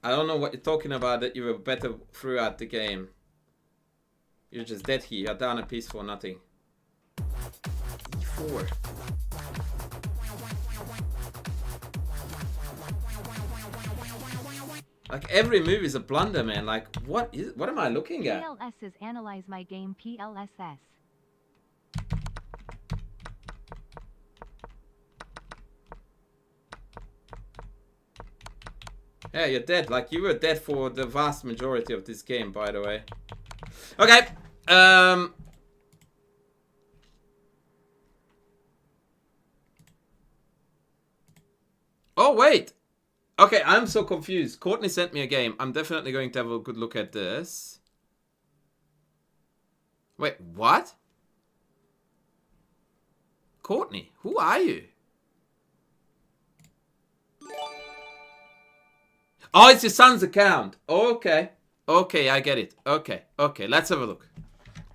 I don't know what you're talking about, that you were better throughout the game. You're just dead here. You're down a piece for nothing. E4. Like, every move is a blunder, man. Like, what am I looking at?
PLS's analyze my game PLSS.
Yeah, you're dead. Like, you were dead for the vast majority of this game, by the way. Okay. Oh, wait. Okay, I'm so confused. Courtney sent me a game. I'm definitely going to have a good look at this. Wait, what? Courtney, who are you? Oh, it's your son's account. Okay. Okay, I get it. Okay, let's have a look.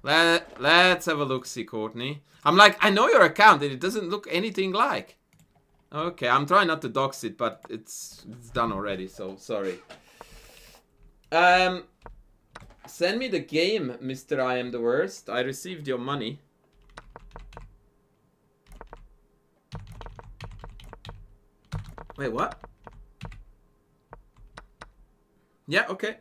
Let's have a look, see, Courtney. I'm like, I know your account and it doesn't look anything like. Okay, I'm trying not to dox it, but it's done already, so sorry. Send me the game, Mr. I am the worst. I received your money. Wait, what? Yeah, okay.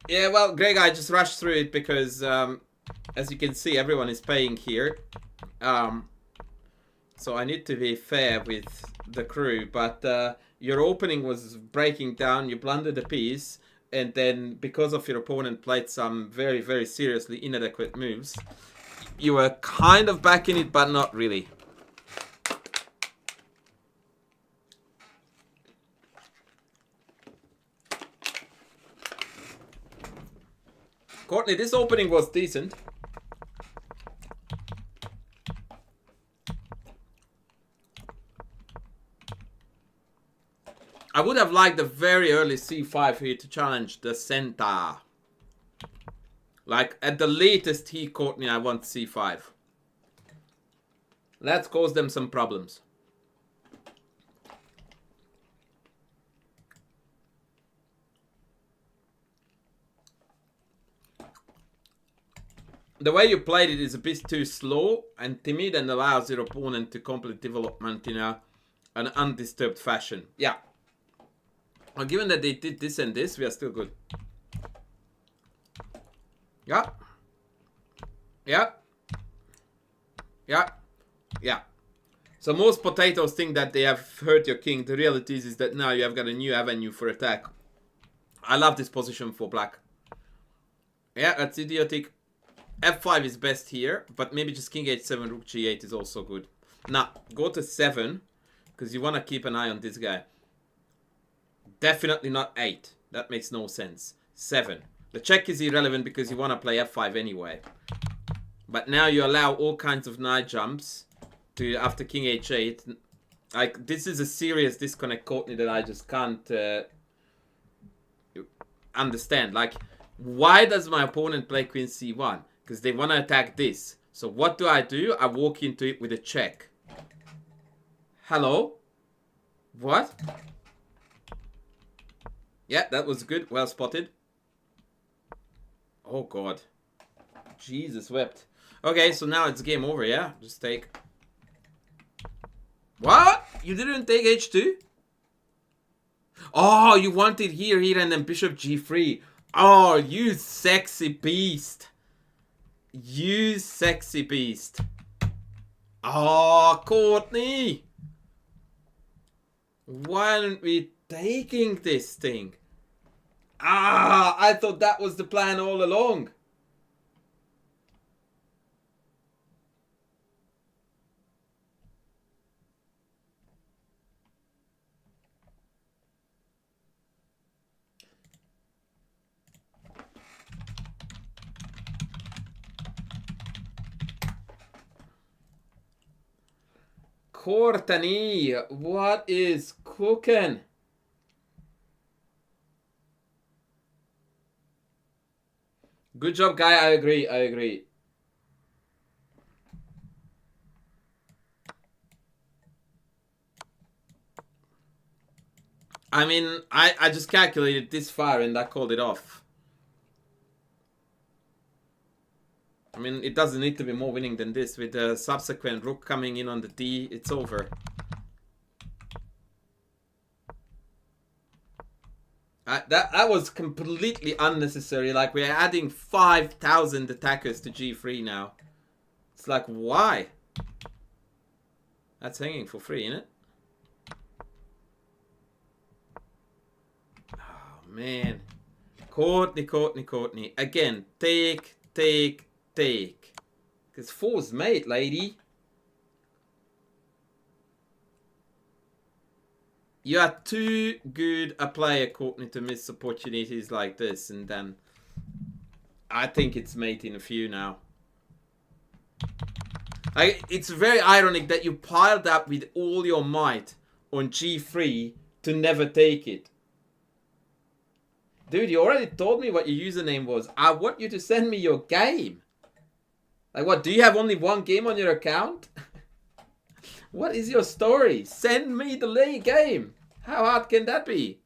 Yeah, well, Greg, I just rushed through it because, as you can see, everyone is paying here. So I need to be fair with the crew, but your opening was breaking down, you blundered a piece, and then because of your opponent played some very, very seriously inadequate moves, you were kind of back in it, but not really. Courtney, this opening was decent. I would have liked a very early c5 here to challenge the center. Like, at the latest he, Courtney, I want c5. Let's cause them some problems. The way you played it is a bit too slow and timid and allows your opponent to complete development in an undisturbed fashion. Yeah. Well, given that they did this and this, we are still good. Yeah. Yeah. Yeah. Yeah. So most potatoes think that they have hurt your king. The reality is that now you have got a new avenue for attack. I love this position for black. Yeah, that's idiotic. F5 is best here, but maybe just king h7, rook g8 is also good. Now, go to 7, because you want to keep an eye on this guy. Definitely not 8. That makes no sense. 7. The check is irrelevant because you want to play f5 anyway. But now you allow all kinds of knight jumps to after king h8. Like, this is a serious disconnect, Courtney, that I just can't understand. Like, why does my opponent play queen c1? Because they want to attack this. So what do? I walk into it with a check. Hello? What? Yeah, that was good. Well spotted. Oh, God. Jesus wept. Okay, so now it's game over, yeah? Just take... What? You didn't take h2? Oh, you wanted here, and then bishop g3. Oh, you sexy beast. You sexy beast. Oh, Courtney. Why aren't we taking this thing? Ah, I thought that was the plan all along. Courtney, what is cooking? Good job, guy. I agree. I agree. I mean, I just calculated this far and I called it off. I mean, it doesn't need to be more winning than this. With the subsequent rook coming in on the D, it's over. That was completely unnecessary. Like, we're adding 5,000 attackers to G3 now. It's like, why? That's hanging for free, isn't it? Oh, man. Courtney. Again, take. Because 4's mate, lady. You are too good a player, Courtney, to miss opportunities like this. And then I think it's mate in a few now. It's very ironic that you piled up with all your might on g3 to never take it. Dude, you already told me what your username was. I want you to send me your game. Like what, do you have only one game on your account? What is your story? Send me the game. How hard can that be?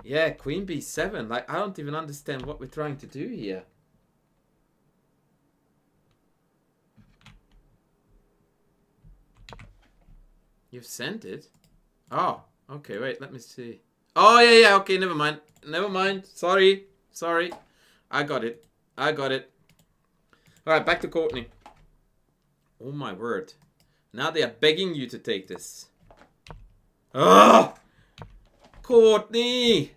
Yeah, queen b7. Like, I don't even understand what we're trying to do here. You've sent it? Oh, okay, wait, let me see. Oh, yeah, okay, never mind. Never mind. Sorry. I got it. Alright, back to Courtney. Oh my word. Now they are begging you to take this. Oh! Courtney!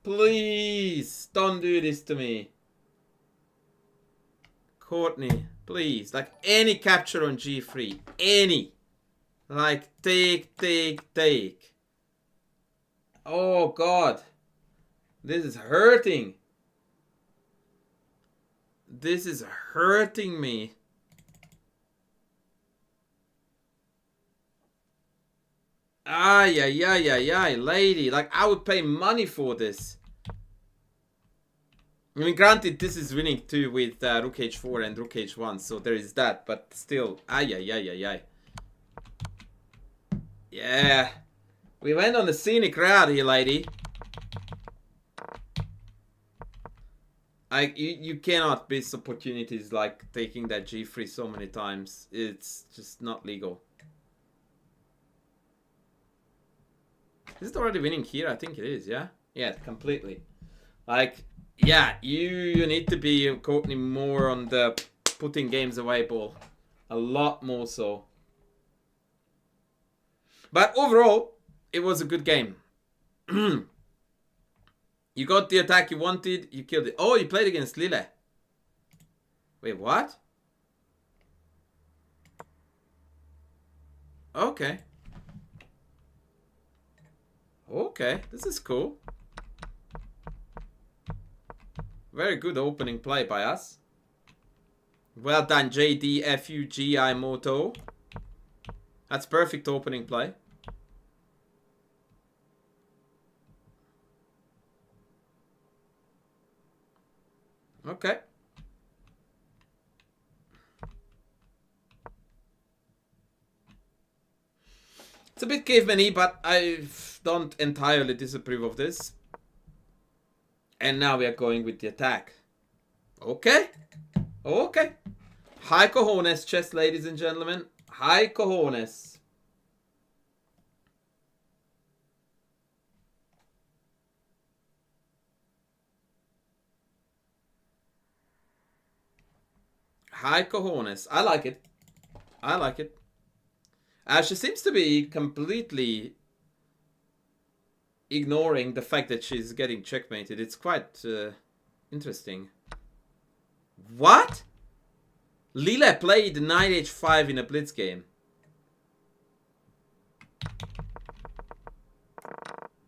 Please! Don't do this to me. Courtney, please. Like, any capture on g3. Any. Like, take. Oh, God. This is hurting. This is hurting me. Ay, lady. Like, I would pay money for this. I mean, granted, this is winning too with rook h4 and rook h1, so there is that, but still. Ay. Yeah. We went on the scenic route here, lady. You cannot miss opportunities like taking that g3 so many times. It's just not legal. Is it already winning here? I think it is, yeah? Yeah, completely. Like, yeah, you need to be, Courtney, more on the putting games away ball. A lot more so. But overall, it was a good game. You got the attack you wanted, you killed it. Oh, you played against Lille. Wait, what? Okay. Okay, this is cool. Very good opening play by us. Well done, JDFUGI Moto. That's perfect opening play. Okay. It's a bit caveman-y, but I don't entirely disapprove of this. And now we are going with the attack. Okay. Okay. High cojones, chess, ladies and gentlemen. High cojones. High cojones. I like it. I like it. She seems to be completely ignoring the fact that she's getting checkmated. It's quite interesting. What? Lille played knight h5 in a blitz game.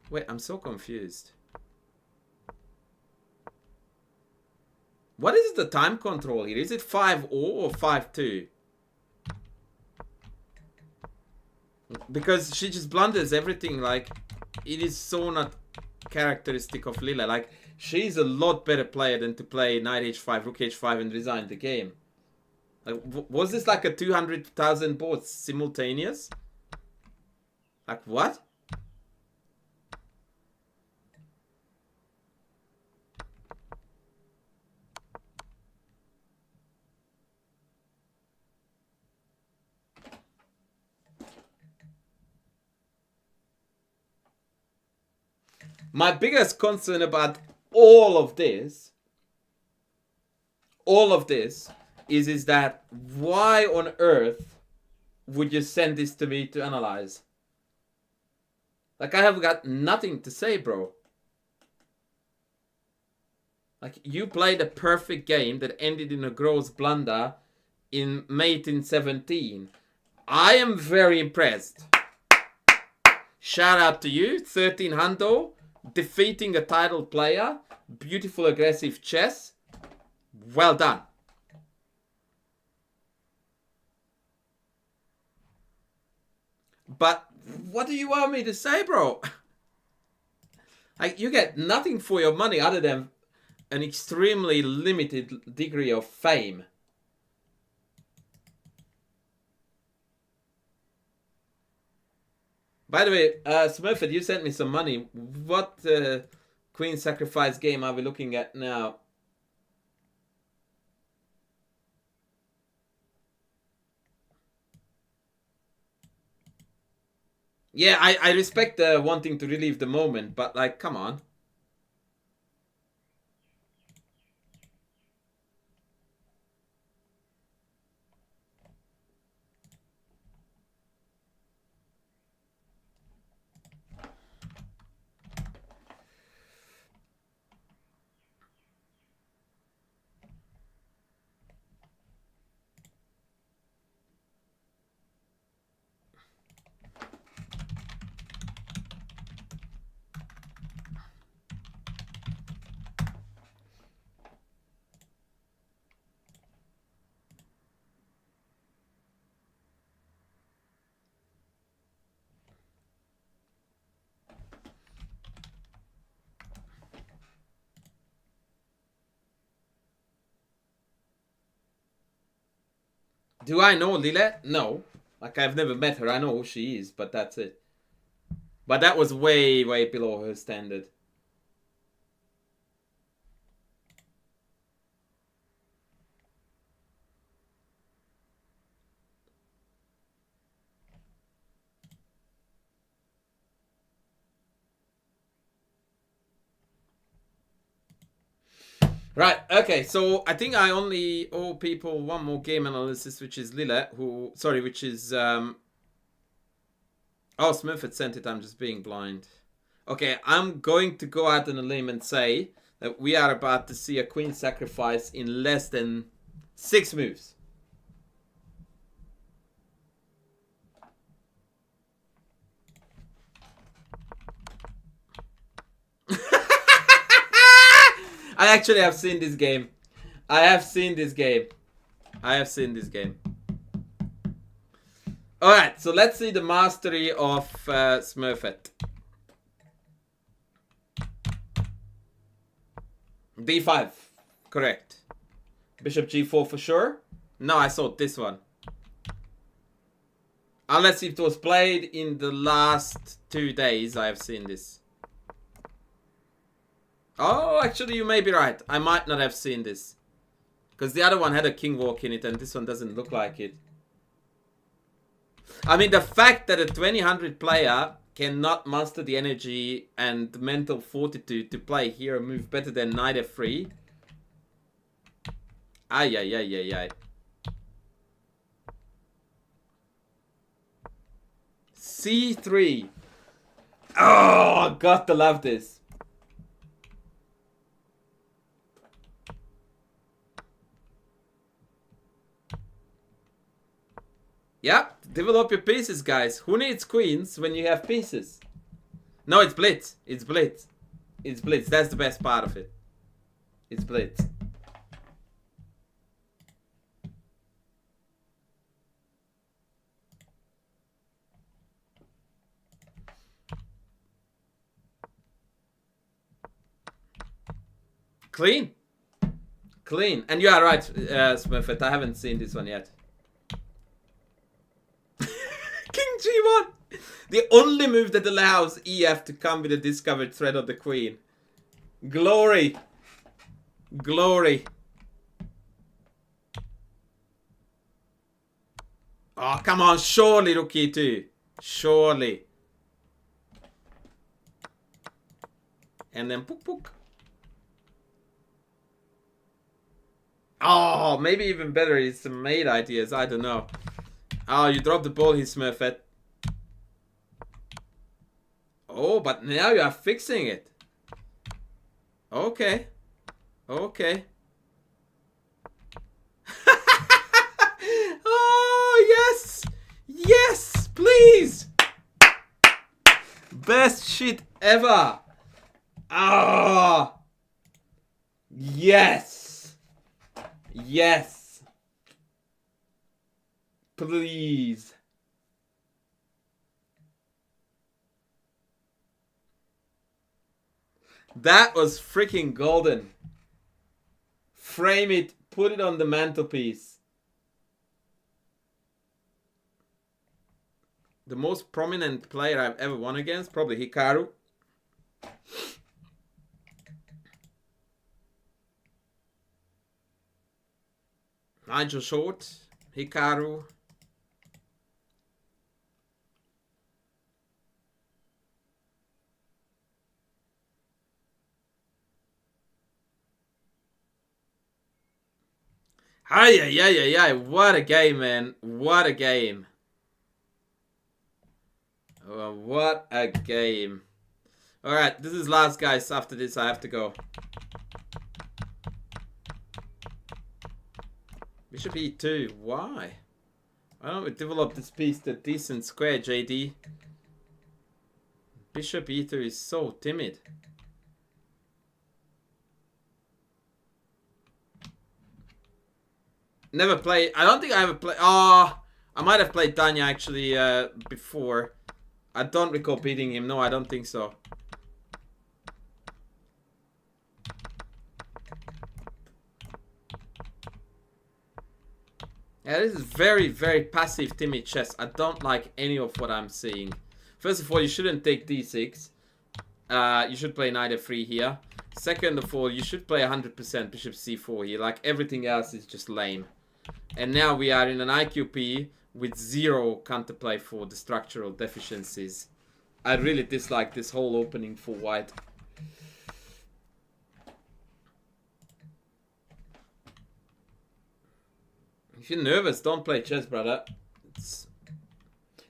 Wait, I'm so confused. What is the time control here? Is it 5-0 or 5-2? Because she just blunders everything. Like, it is so not characteristic of Lille. Like, she's a lot better player than to play knight h5, rook h5 and resign the game. Like, was this like a 200,000 board simultaneous? Like, what? My biggest concern about all of this is that why on earth would you send this to me to analyze? Like, I have got nothing to say, bro. Like, you played a perfect game that ended in a gross blunder in mate in 17. I am very impressed. Shout out to you, 13 hundo, defeating a title player. beautiful aggressive chess. Well done. But what do you want me to say, bro? Like, you get nothing for your money other than an extremely limited degree of fame. By the way, Smurfett, you sent me some money. What Queen Sacrifice game are we looking at now? Yeah, I respect wanting to relieve the moment, but like, come on. Do I know Lilette? No. Like, I've never met her. I know who she is, but that's it. But that was way, way below her standard. Right, okay, so I think I only owe people one more game analysis, which is Lilette, who... Sorry, which is... Oh, Smurfett sent it, I'm just being blind. Okay, I'm going to go out on a limb and say that we are about to see a Queen Sacrifice in less than 6 moves. I actually have seen this game. I have seen this game. Alright, so let's see the mastery of Smurfett. D5. Correct. Bishop G4 for sure. No, I saw this one. Unless it was played in the last 2 days, I have seen this. Oh, actually, you may be right. I might not have seen this. Because the other one had a king walk in it, and this one doesn't look like it. I mean, the fact that a 2000 player cannot master the energy and the mental fortitude to play here a move better than knight f3. Ay. C3. Oh, got to love this. Yep, develop your pieces, guys. Who needs queens when you have pieces? No, it's blitz. It's blitz. It's blitz. That's the best part of it. It's blitz. Clean. Clean. And you are right, Smurfett. I haven't seen this one yet. King G1. The only move that allows EF to come with a discovered threat of the queen. Glory. Glory. Oh, come on. Surely, Rook E2. Surely. And then pook pook. Oh, maybe even better is some mate ideas. I don't know. Oh, you dropped the ball here, Smurfett. Oh, but now you are fixing it. Okay. Okay. Oh, yes. Yes, please. Best shit ever. Ah. Yes! Yes! Please. That was freaking golden. Frame it, put it on the mantelpiece. The most prominent player I've ever won against, probably Hikaru. Nigel Short, Hikaru. Ay, what a game, man. What a game. Oh, what a game. Alright, this is last, guys. After this, I have to go. Bishop e2. Why? Why don't we develop this piece to a decent square, JD? Bishop e2 is so timid. Never played. I don't think I ever played. Oh, I might have played Danya actually before. I don't recall beating him. No, I don't think so. Yeah, this is very, very passive timid chess. I don't like any of what I'm seeing. First of all, you shouldn't take d6. You should play knight f3 here. Second of all, you should play 100% bishop c4 here. Like, everything else is just lame. And now we are in an IQP with 0 counterplay for the structural deficiencies. I really dislike this whole opening for white. If you're nervous, don't play chess, brother. It's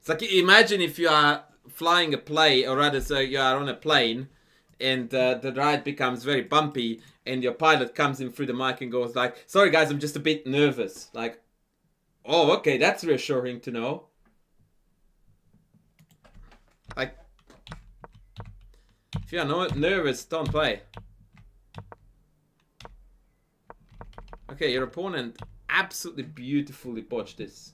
like, imagine if you are flying a plane, or rather, so you are on a plane, and the ride becomes very bumpy, and your pilot comes in through the mic and goes like, "Sorry guys, I'm just a bit nervous." Like, oh, okay, that's reassuring to know. Like, if you are not nervous, don't play. Okay, your opponent absolutely beautifully botched this.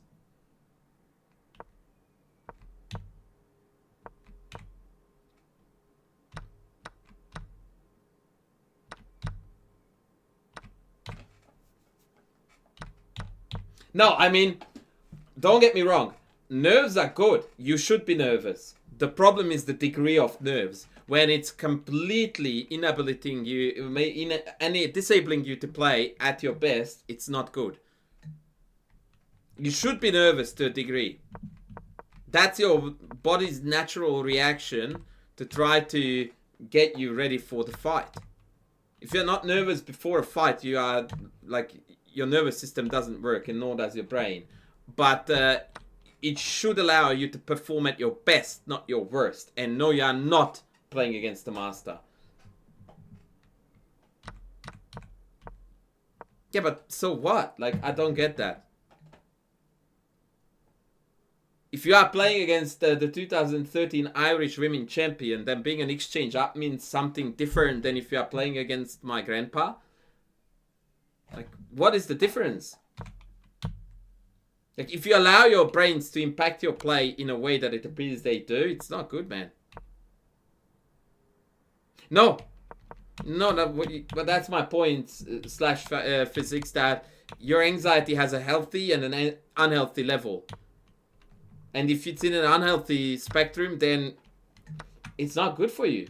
No, I mean, don't get me wrong. Nerves are good. You should be nervous. The problem is the degree of nerves. When it's completely disabling you to play at your best, it's not good. You should be nervous to a degree. That's your body's natural reaction to try to get you ready for the fight. If you're not nervous before a fight, you are like, your nervous system doesn't work, and nor does your brain. But it should allow you to perform at your best, not your worst. And no, you are not playing against the master. Yeah, but so what? Like, I don't get that. If you are playing against the 2013 Irish Women Champion, then being an exchange up means something different than if you are playing against my grandpa. Like, what is the difference? Like, if you allow your brains to impact your play in a way that it appears they do, it's not good, man. No, but that's my point, slash physics, that your anxiety has a healthy and an unhealthy level. And if it's in an unhealthy spectrum, then it's not good for you.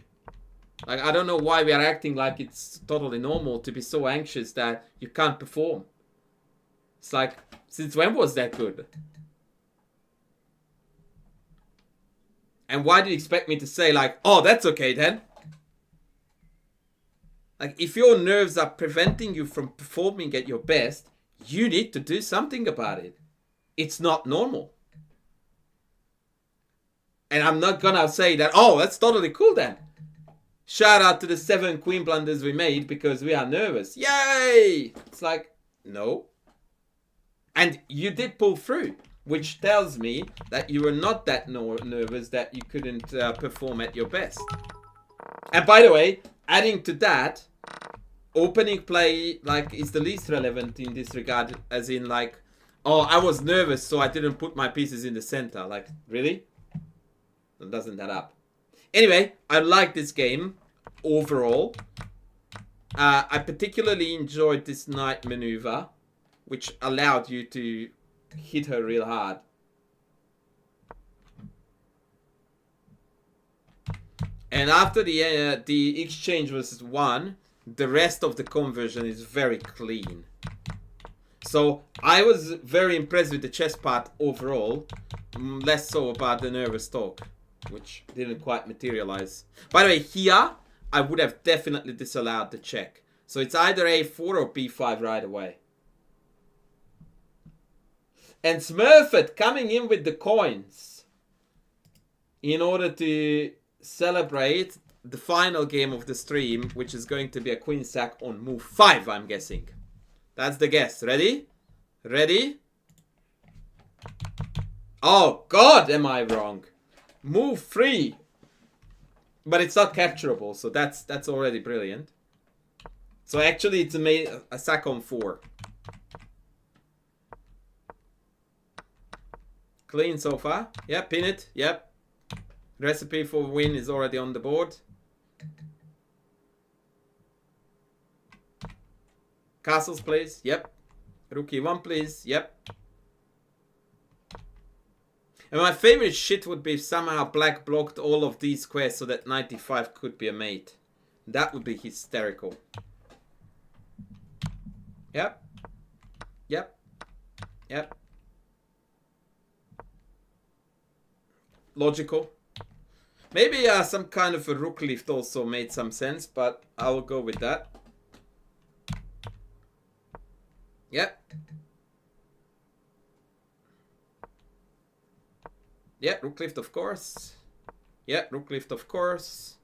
Like, I don't know why we are acting like it's totally normal to be so anxious that you can't perform. It's like, since when was that good? And why do you expect me to say like, oh, that's okay then? Like, if your nerves are preventing you from performing at your best, you need to do something about it. It's not normal. And I'm not gonna say that, oh, that's totally cool then. Shout out to the 7 queen blunders we made because we are nervous. Yay! It's like, no. And you did pull through, which tells me that you were not that nervous that you couldn't perform at your best. And by the way, adding to that, opening play like is the least relevant in this regard, as in like, oh, I was nervous so I didn't put my pieces in the center. Like, really? That doesn't add up. Anyway, I like this game overall. I particularly enjoyed this knight maneuver, which allowed you to hit her real hard. And after the exchange was won, the rest of the conversion is very clean. So I was very impressed with the chess part overall, less so about the nervous talk, which didn't quite materialize. By the way, here I would have definitely disallowed the check. So it's either a4 or b5 right away. And Smurfett coming in with the coins in order to celebrate the final game of the stream, which is going to be a queen sack on move 5, I'm guessing. That's the guess. Ready? Ready? Oh God, am I wrong? Move 3. But it's not capturable, so that's already brilliant. So actually it's a sack on 4. Clean so far. Yep, pin it. Yep. Recipe for win is already on the board. Castles, please. Yep. Rook e1, please. Yep. And my favorite shit would be if somehow black blocked all of these squares so that 95 could be a mate. That would be hysterical. Yep. Yep. Yep. Logical. Maybe some kind of a rook lift also made some sense, but I will go with that. Yep. Yeah, rook lift, of course. Yeah, rook lift, of course.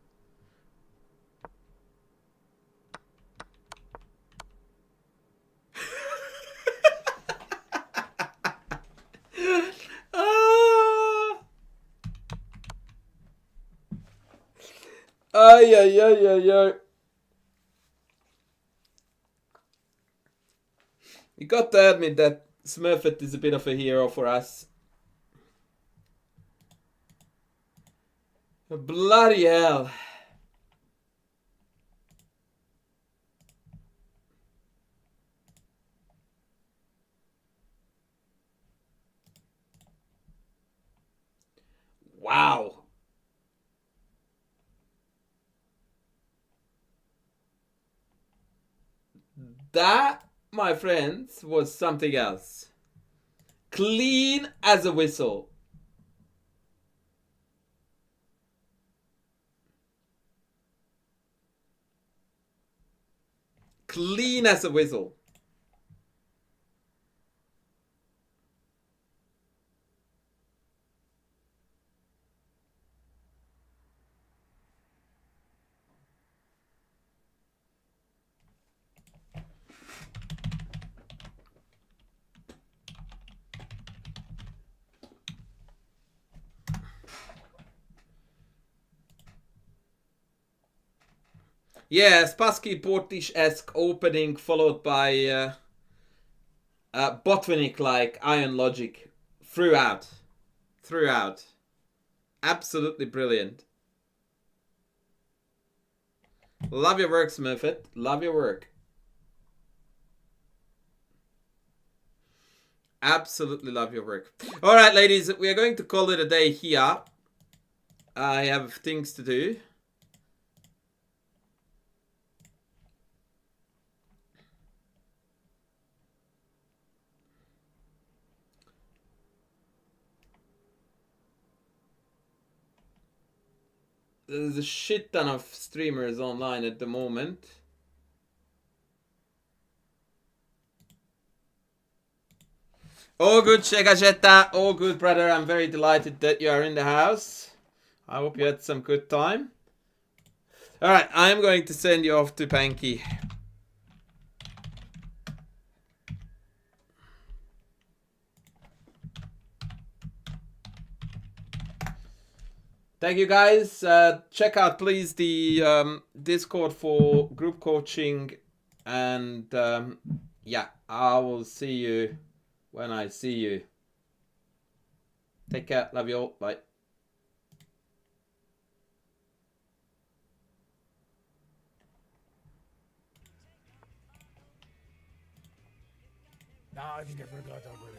Ay, ay, ay, ay, ay. You got to admit that Smurfett is a bit of a hero for us. Bloody hell. Wow. That, my friends, was something else. Clean as a whistle. Clean as a whistle. Yeah, Spassky Portish-esque opening followed by Botvinnik-like Iron Logic throughout. Throughout. Absolutely brilliant. Love your work, Smurfett. Love your work. Absolutely love your work. Alright, ladies, we are going to call it a day here. I have things to do. There's a shit ton of streamers online at the moment. All good, Shegajetta. All good, brother. I'm very delighted that you are in the house. I hope you had some good time. Alright, I'm going to send you off to Panky. Thank you, guys. Check out, please, the Discord for group coaching And yeah, I will see you when I see you. Take care. Love you all. Bye.
No, I think I forgot already.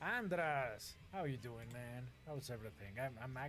Andras, how you doing, man? How's everything? I'm